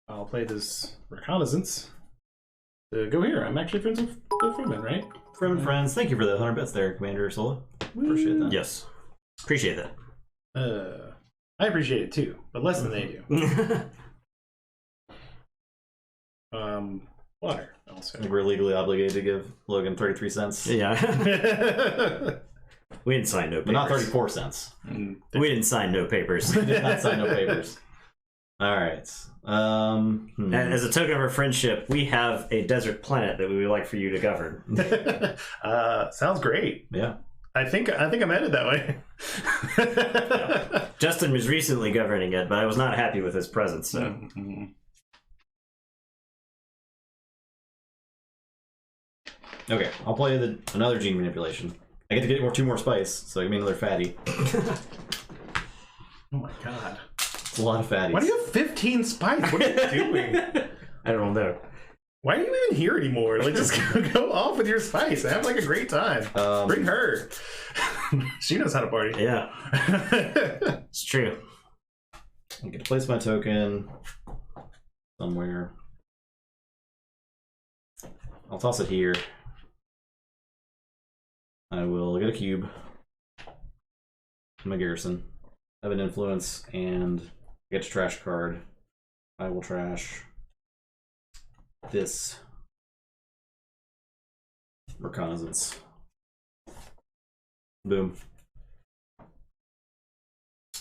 I'll play this reconnaissance. Go here. I'm actually friends with Freeman, right? Freeman friends. Thank you for the 100 bits there, Commander Sola. Appreciate that. Yes. Appreciate that. I appreciate it too, but less than they do. Water also. I think we're legally obligated to give Logan 33 cents. Yeah. We didn't sign no papers. But not 34 cents. We didn't sign no papers. We did not sign no papers. All right. And as a token of our friendship, we have a desert planet that we would like for you to govern. Sounds great. Yeah. I think I'm headed that way. Yeah. Justin was recently governing it, but I was not happy with his presence. So. Mm-hmm. Okay, I'll play another gene manipulation. I get to get 2 more spice, so give me another fatty. Oh my god. It's a lot of fatties. Why do you have 15 spice? What are you doing? I don't know. Why are you even here anymore? Like, just go off with your spice. Have like a great time. Bring her. She knows how to party. Yeah. It's true. I'm gonna place my token somewhere. I'll toss it here. I will get a cube. My garrison. I have an influence and get to trash a card. I will trash this reconnaissance. Boom.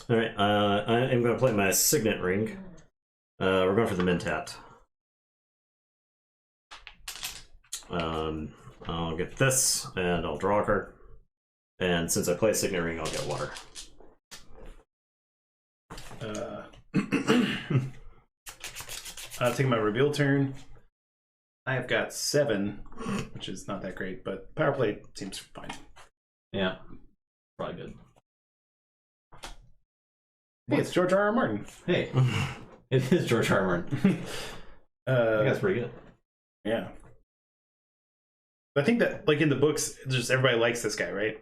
All right. I am going to play my signet ring. We're going for the Mentat. I'll get this, and I'll draw a card. And since I play signet ring, I'll get water. Taking my reveal turn. I have got 7, which is not that great, but power play seems fine. Yeah, probably good. Hey, it's George R.R. Martin. Hey, it is George R. Martin. I think that's pretty good. Yeah. I think that, like, in the books, just everybody likes this guy, right?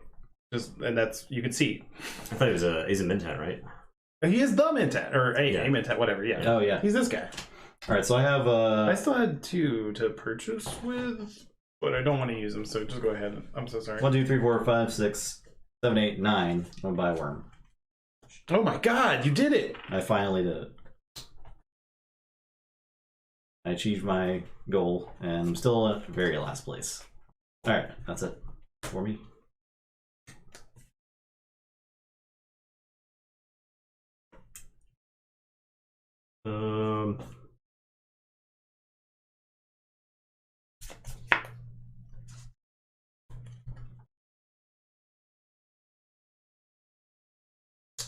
And that's, you can see. I thought he's a Mentat, right? He is the Mentat, or a Mentat, whatever, yeah. Oh, yeah. He's this guy. All right, so I have... I still had 2 to purchase with, but I don't want to use them, so just go ahead. I'm so sorry. 1, 2, 3, 4, 5, 6, 7, 8, 9. I'm gonna buy a worm. Oh my god, you did it! I finally did it. I achieved my goal, and I'm still at very last place. All right, that's it for me.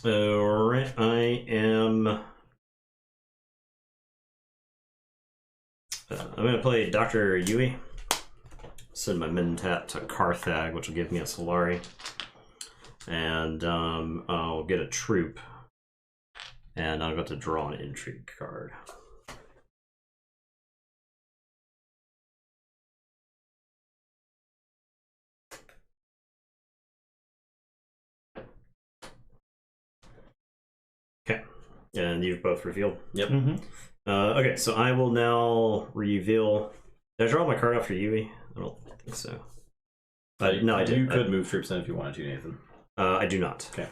Alright, I am... I'm going to play Dr. Yui. Send my Mentat to Carthag, which will give me a Solari. And I'll get a troop. And I'm about to draw an intrigue card. Okay, and you've both revealed? Yep. Mm-hmm. Okay, so I will now reveal... Did I draw my card after Yui? I don't think so. No, I did. You could move troops in if you wanted to, Nathan. I do not. Okay.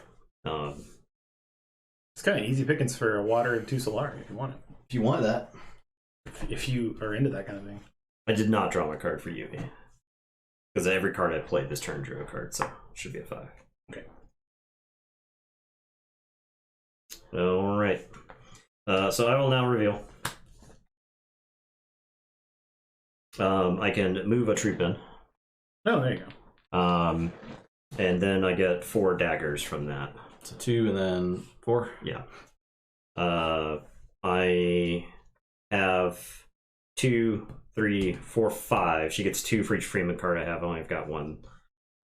It's kind of easy pickings for a water and 2 Solari if you want it. If you want that. If you are into that kind of thing. I did not draw my card for Yui. Because every card I played this turn drew a card, so it should be a 5. Okay. Alright. So I will now reveal. I can move a troop in. Oh, there you go. And then I get 4 daggers from that. So 2 and then 4? Yeah. I have 2, 3, 4, 5. She gets 2 for each Freeman card I have. I only have got 1.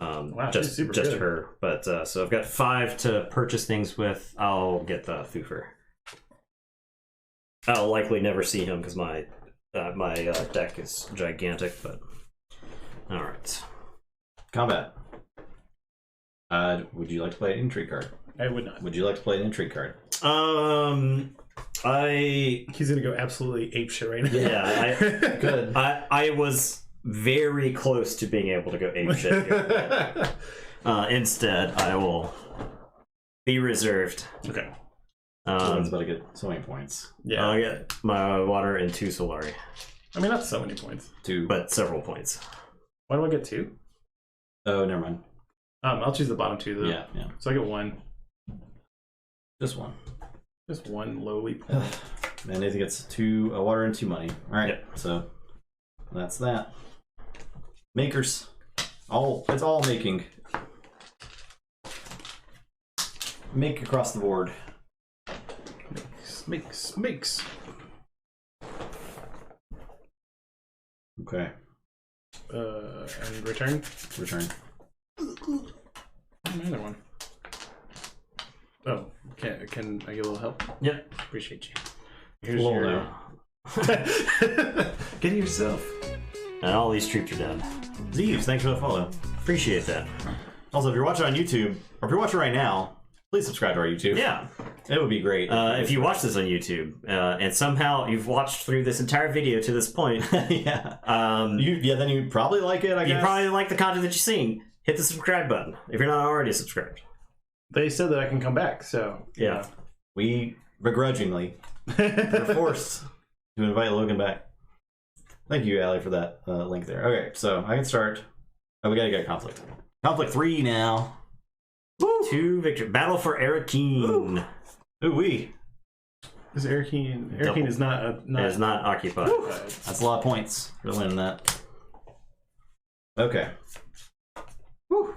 Wow, just she's super just good. her. But so I've got 5 to purchase things with. I'll get the Thoofer. I'll likely never see him because my deck is gigantic. But all right. Combat. Would you like to play an intrigue card? I would not. Would you like to play an intrigue card? He's gonna go absolutely apeshit right now. Yeah, Good. I was very close to being able to go apeshit here. Instead, I will be reserved. Okay. Logan's about to get so many points. Yeah. I'll get my water and 2 Solari, I mean, not so many points. 2. but several points. Why do I get 2? Oh, never mind. I'll choose the bottom 2 though. Yeah. So I get 1. Just 1. Just 1 lowly point. And Nathan gets 2 water and 2 money. Alright, Yep. so that's that. Makers. It's all making. Make across the board. Makes. Okay. And return. Return. Another one. Oh, can I get a little help? Yeah. Appreciate you. Here's Hello your. now. Get it yourself. And all these troops are dead. Zeeves, thanks for the follow. Appreciate that. Also, if you're watching on YouTube, or if you're watching right now, please subscribe to our YouTube. Yeah. It would be great. If you watch this on YouTube and somehow you've watched through this entire video to this point, yeah. Then you probably like it, I guess. you probably like the content that you're seeing. Hit the subscribe button if you're not already subscribed. They said that I can come back, so Yeah. We begrudgingly were forced to invite Logan back. Thank you, Allie, for that link there. Okay, so I can start. Oh, we gotta get conflict. Conflict 3 now. Woo! 2 victory. Battle for Arakeen. Ooh-wee. Is Arakeen Double. is not It is not occupied. That's a lot of points for winning that. Okay. Woo.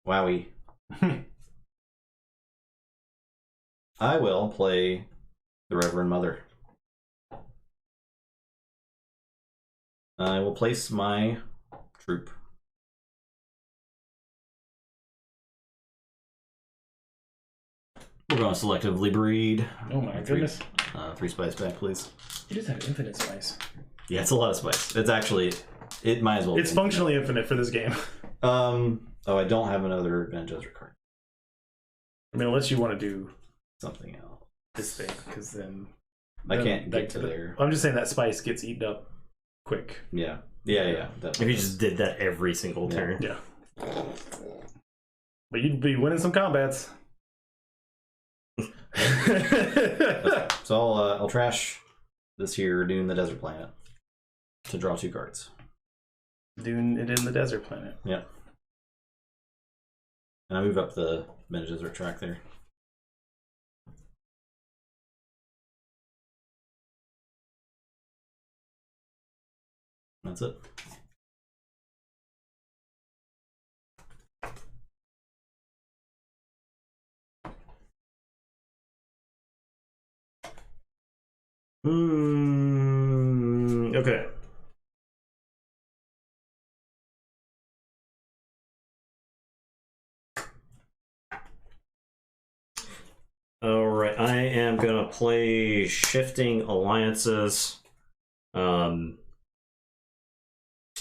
Wowie. I will play the Reverend Mother. I will place my troop. We're going to selectively breed. Oh my goodness. 3 spice back, please. You just have infinite spice. Yeah, it's a lot of spice. It's actually, it might as well. It's functionally infinite for this game. Oh, I don't have another Bene Gesserit card. I mean, unless you want to do Something else. this thing, because then I can't get to there. I'm just saying that spice gets eaten up quick. Yeah. If you just did that every single turn. Yeah. But you'd be winning some combats. So I'll trash this here Dune the Desert Planet to draw 2 cards. Dune it in the desert planet. Yeah. And I move up the Bene Gesserit track there. That's it. Okay. Alright, I am gonna play Shifting Alliances. I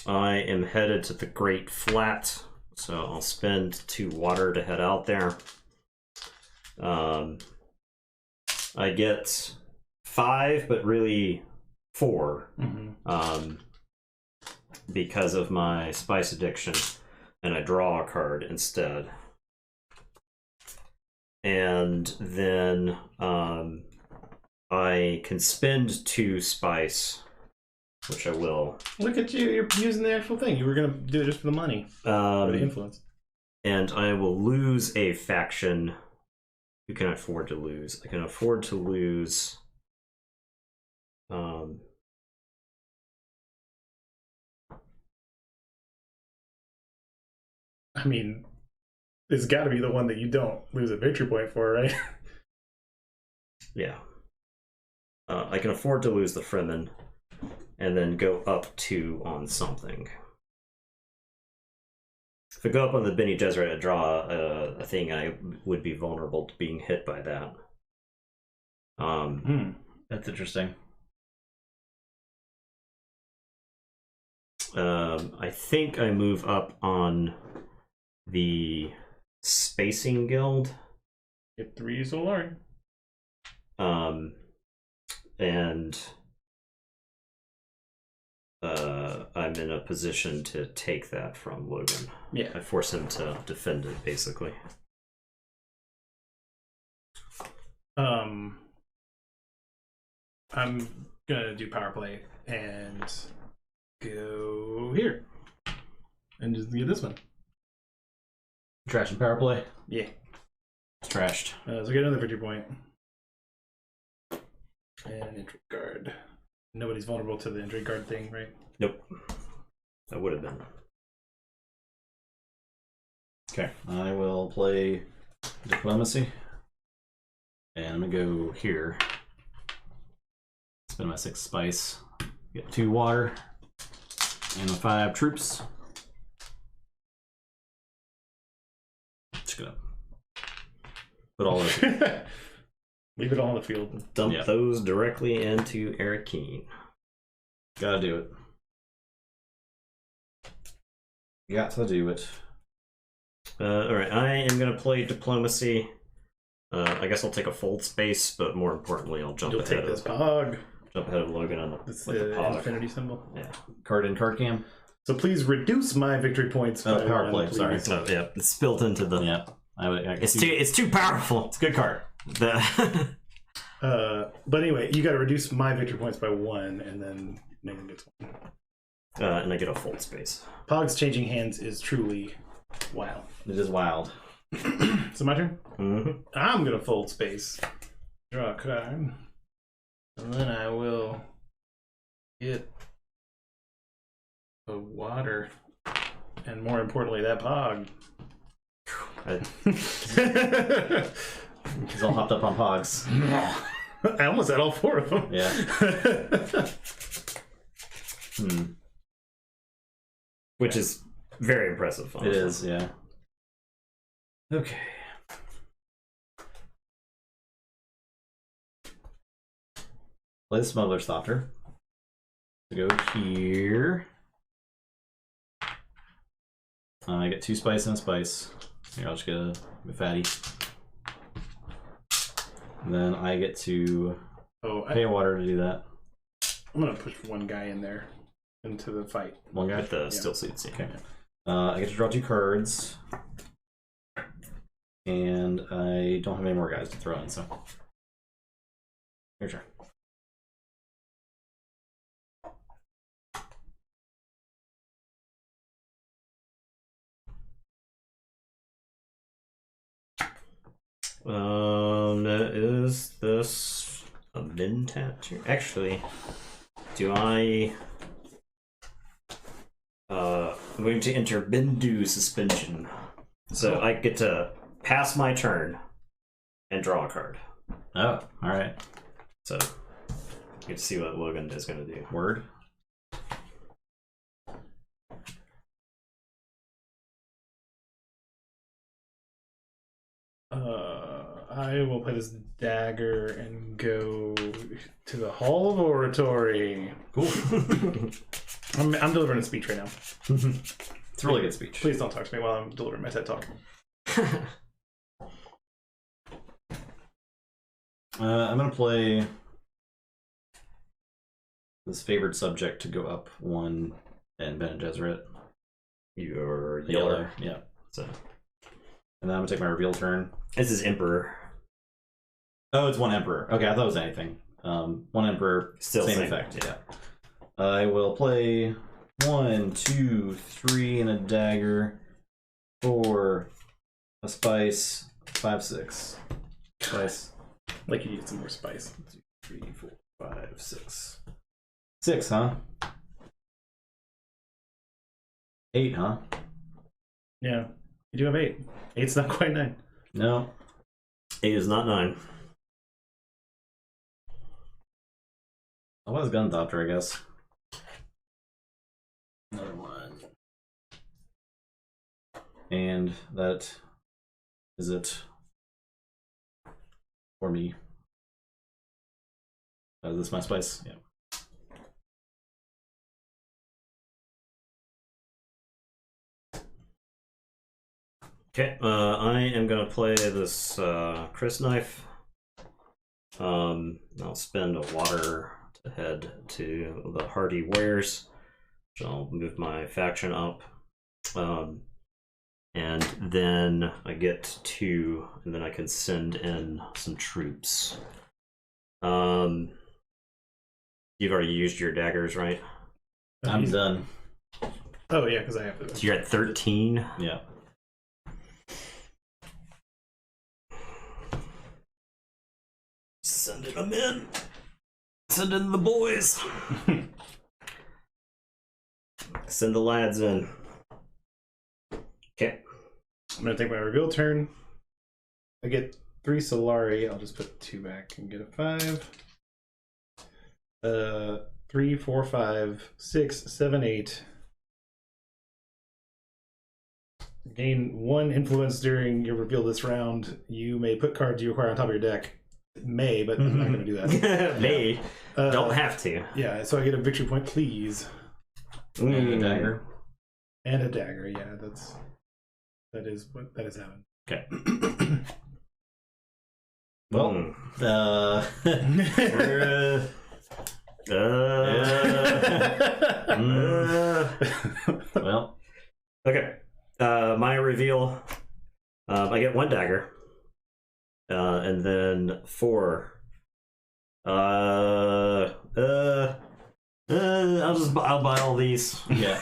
am headed to the Great Flat, so I'll spend 2 water to head out there. I get 5, but really 4, because of my spice addiction, and I draw a card instead. And then I can spend 2 spice, which I will. Look at you, you're using the actual thing. You were going to do it just for the money, or the influence. And I will lose a faction. Who can I afford to lose? I can afford to lose... I mean, it's got to be the one that you don't lose a victory point for, right? Yeah. I can afford to lose the Fremen, and then go up 2 on something. If I go up on the Bene Gesserit, I draw a thing, I would be vulnerable to being hit by that. That's interesting. I think I move up on the Spacing Guild. Get 3 Solar. And I'm in a position to take that from Logan. Yeah. I force him to defend it, basically. I'm gonna do power play and go here. And just get this one. Trash and power play? Yeah. It's trashed. So get another victory point. And an entry guard. Nobody's vulnerable to the entry guard thing, right? Nope. That would have been. Okay, I will play Diplomacy. And I'm gonna go here. Spend my 6 spice. Get 2 water. And 5 troops. Just gonna put all those. Leave it all on the field. Dump those directly into Arakeen. Gotta do it. Got to do it. Alright, I am going to play Diplomacy. I guess I'll take a fold space, but more importantly, I'll jump ahead take this pog. Jump ahead of Logan on the pog. Infinity symbol. Yeah. Card in, card cam. So please reduce my victory points. Oh, power play. Sorry. So yeah, it's built into the. Yeah. It's too powerful. It's a good card. But anyway, you got to reduce my victory points by 1, and then Nathan gets 1. And I get a fold space. Pog's changing hands is truly wild. It is wild. So my turn? Mm-hmm. I'm going to fold space. Draw a card. And then I will get the water. And more importantly, that Pog. He's all hopped up on Pogs. I almost had all 4 of them. Yeah. Which is very impressive. Honestly. It is, yeah. Okay. Play the Smuggler's Thopter. Go here. I get 2 spice and a spice. Here, I'll just get a fatty. And then I get to pay water to do that. I'm going to push 1 guy in there into the fight. 1 guy? With the still seats. Okay. I get to draw 2 cards. And I don't have any more guys to throw in, so. Your turn. Is this a min tattoo? Actually, do I? I'm going to enter Bindu suspension, so I get to pass my turn and draw a card. Oh, all right. So, you get to see what Logan is going to do. Word. I will play this dagger and go to the Hall of Oratory. Cool. I'm delivering a speech right now. It's a really good speech. Please don't talk to me while I'm delivering my TED Talk. I'm going to play this favored subject to go up 1 and Bene Gesserit. You're Yellow. Yeah. So, and then I'm going to take my reveal turn. This is Emperor. Oh, it's 1 Emperor. Okay, I thought it was anything. 1 Emperor, still same effect. Yeah. I will play 1, 2, 3, and a dagger. 4, a spice. 5, 6. Spice. Like you need some more spice. 2, 3, 4, 5, 6. 6, huh? 8, huh? Yeah, you do have 8. 8's not quite 9. No. 8 is not 9. I was Gunthopter, I guess. Another 1. And that is it for me. Is this my spice? Yeah. Okay, I am gonna play this Chris knife. I'll spend a water to head to the Hardy Warriors. So I'll move my faction up. And then I get 2, and then I can send in some troops. You've already used your daggers, right? I'm done. Oh yeah, because I have to. So you're at 13? Yeah. Sending them in. Sending the boys. Send the lads in. Okay. I'm gonna take my reveal turn. I get 3 Solari. I'll just put 2 back and get a 5. 3, 4, 5, 6, 7, 8. Gain 1 influence during your reveal this round. You may put cards you acquire on top of your deck. May, but I'm not going to do that. May. Don't have to. Yeah, so I get a victory point, please. And a dagger. And a dagger, yeah, that is happening. Okay. Well, well, okay. My reveal. I get 1 dagger. And then 4. I'll buy all these. Yeah.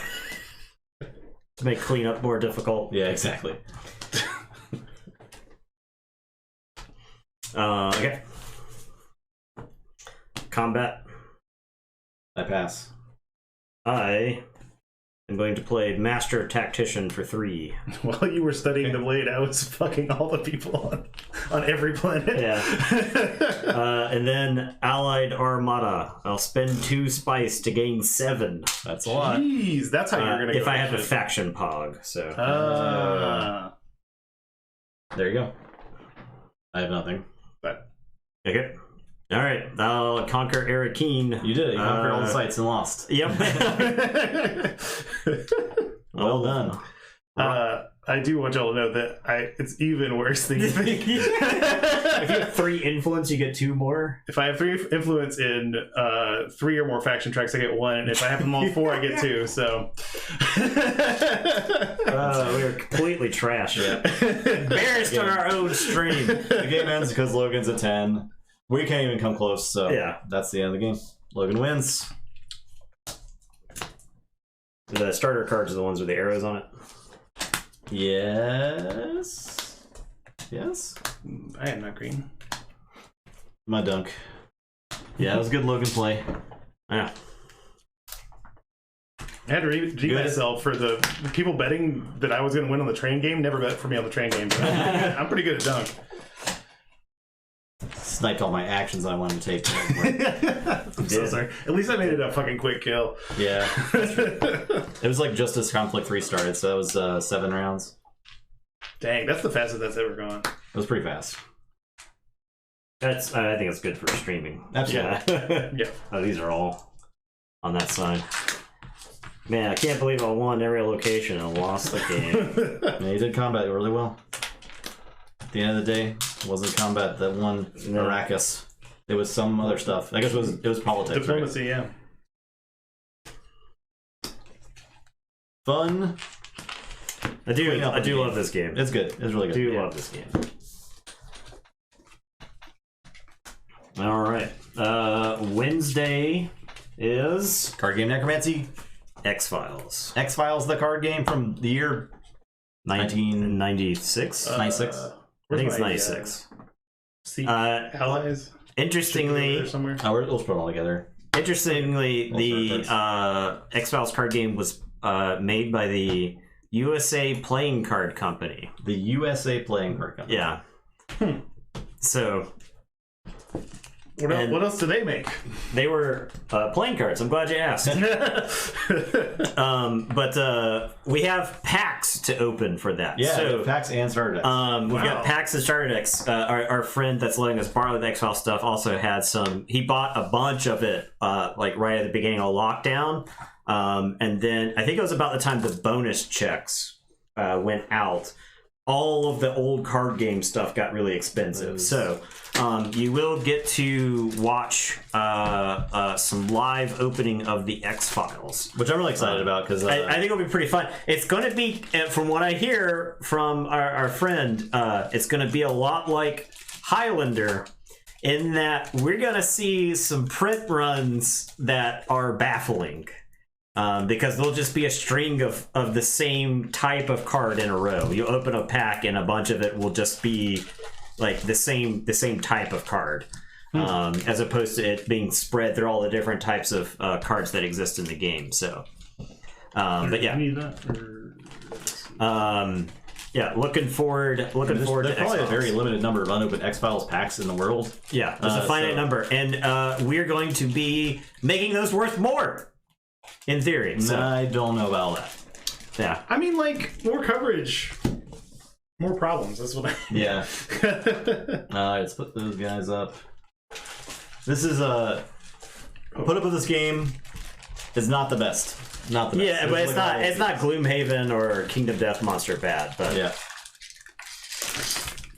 To make cleanup more difficult. Yeah, exactly. Okay. Combat. I pass. I am going to play Master Tactician for 3. While you were studying the blade, I was fucking all the people on every planet. Yeah. And then Allied Armada. I'll spend 2 spice to gain 7. That's a lot. Jeez, that's how you're gonna go. If I have a faction pog, so. There you go. I have nothing. But Okay. All right. I'll conquer Arakeen. You did it. You conquered all the sites and lost. Yep. Well done. I do want y'all to know that it's even worse than you think. If you have 3 influence, you get 2 more. If I have 3 influence in 3 or more faction tracks, I get 1. And if I have them all 4, I get 2. So we are completely trash. Yeah. Embarrassed on our own stream. The game ends because Logan's at 10. We can't even come close, so yeah, that's the end of the game. Logan wins. The starter cards are the ones with the arrows on it. Yes. Yes. I am not green. My dunk. Yeah, that was a good Logan play. Yeah. I had to redeem myself for the people betting that I was going to win on the train game. Never bet for me on the train game. But I'm pretty good at dunk. Sniped all my actions I wanted to take. I'm so sorry. At least I made it a fucking quick kill. Yeah. It was like just as Conflict 3 started, so that was 7 rounds. Dang, that's the fastest that's ever gone. It was pretty fast. I think it's good for streaming. Absolutely. Yeah. Oh, these are all on that side. Man, I can't believe I won every location and lost the game. Yeah, you did combat really well. At the end of the day, it wasn't combat that won Arrakis. It was some other stuff. I guess it was politics. Diplomacy, right? Yeah. Fun. I do love this game. It's good. It's really good. I do love this game. All right. Wednesday is Card game necromancy. X-Files. X-Files, the card game from the year 1996. 96. I think it's 96. Allies. Interestingly, somewhere. We'll put it all together. Interestingly, the X-Files card game was made by the USA Playing Card Company. The USA Playing Card Company. Yeah. So. What else do they make? They were playing cards. I'm glad you asked. But we have packs to open for that. Yeah, so, packs and starter decks. We've got packs and starter decks. Our friend that's letting us borrow the X-Files stuff also had some. He bought a bunch of it like right at the beginning of lockdown. And then I think it was about the time the bonus checks went out. All of the old card game stuff got really expensive. So you will get to watch some live opening of the X-Files. Which I'm really excited about because I think it'll be pretty fun. It's going to be, from what I hear from our friend, it's going to be a lot like Highlander in that we're going to see some print runs that are baffling. Because there'll just be a string of the same type of card in a row. You open a pack and a bunch of it will just be like the same type of card, as opposed to it being spread through all the different types of cards that exist in the game. So, but yeah, yeah, looking forward. There's probably a very limited number of unopened X-Files packs in the world. Yeah, there's a finite number, and we're going to be making those worth more. In theory. So. I don't know about that. Yeah. I mean, like, more coverage, more problems. That's what I... Yeah. Let's put those guys up. This is put up with this game is not the best. Not the best. Yeah, but it's not Gloomhaven or Kingdom Death Monster bad, but yeah.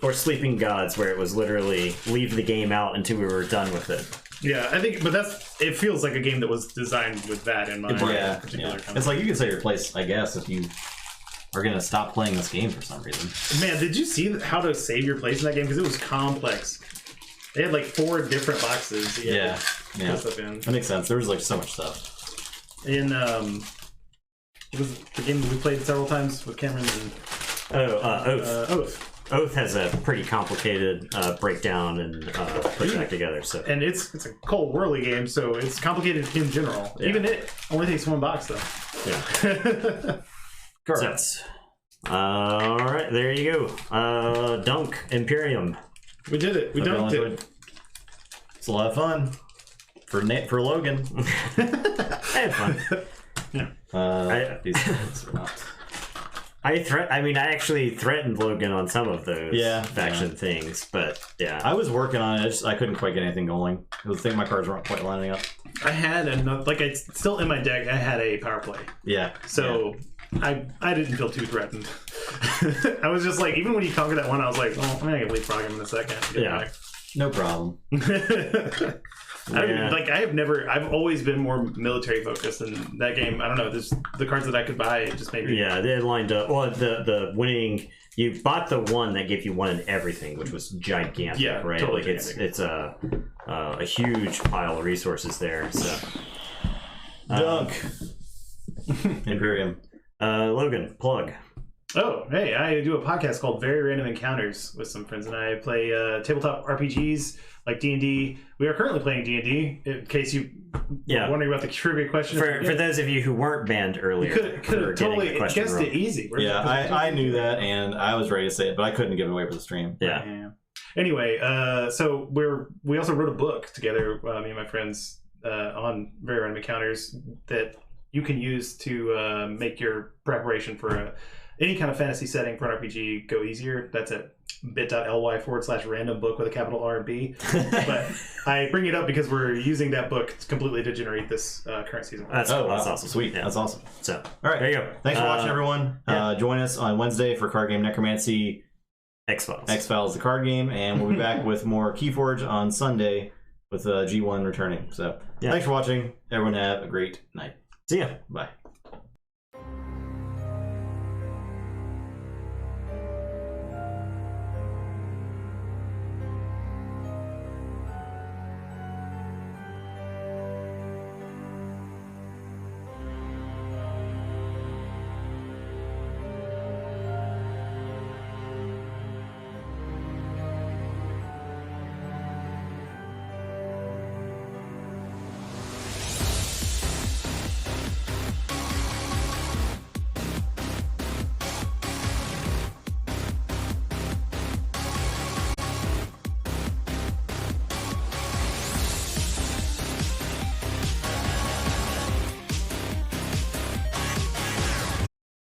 Or Sleeping Gods, where it was literally leave the game out until we were done with it. Yeah, I think, but it feels like a game that was designed with that in mind. Yeah, it's like you can say your place, I guess, if you are going to stop playing this game for some reason. Man, did you see how to save your place in that game? Because it was complex. They had like 4 different boxes. Yeah. Stuff in. That makes sense. There was like so much stuff. In it was the game that we played several times with Cameron and Oath. Oath. Oath has a pretty complicated breakdown and put back together. So, and it's a cold whirly game, so it's complicated in general. Yeah. Even it only takes 1 box though. Yeah. Correct. So, all right, there you go. Dunk Imperium. We did it. We dunked it. It's a lot of fun for Logan. I had fun. Yeah. These are not. I actually threatened Logan on some of those faction things, but yeah. I was working on it. I couldn't quite get anything going. I was thinking my cards weren't quite lining up. I had it's still in my deck. I had a power play. Yeah. So I didn't feel too threatened. I was just like, even when you conquer that one, I was like, oh, I'm gonna leapfrog him in a second. Yeah. No problem. I've always been more military focused in that game. I don't know, there's the cards that I could buy, it just maybe. Yeah, they lined up. Well, the winning, you bought the one that gave you one in everything, which was gigantic. Yeah, right. Totally like it's a huge pile of resources there. So Dunk Imperium. Logan, plug. Oh, hey, I do a podcast called Very Random Encounters with some friends, and I play tabletop RPGs like D&D. We are currently playing D&D, in case you were wondering about the trivia question. For those of you who weren't banned earlier. Could have totally guessed it easy. I knew that, and I was ready to say it, but I couldn't give it away for the stream. Yeah. Anyway, so we also wrote a book together, me and my friends, on Very Random Encounters that you can use to make your preparation for any kind of fantasy setting for an RPG go easier. That's at bit.ly/random book with a capital R and B. But I bring it up because we're using that book completely to generate this current season. That's awesome. Sweet. Yeah. That's awesome. So, all right. there you go. Thanks for watching, everyone. Join us on Wednesday for Card Game Necromancy. X-Files, the card game, and we'll be back with more Keyforge on Sunday with G1 returning. So, thanks for watching. Everyone have a great night. See ya. Bye.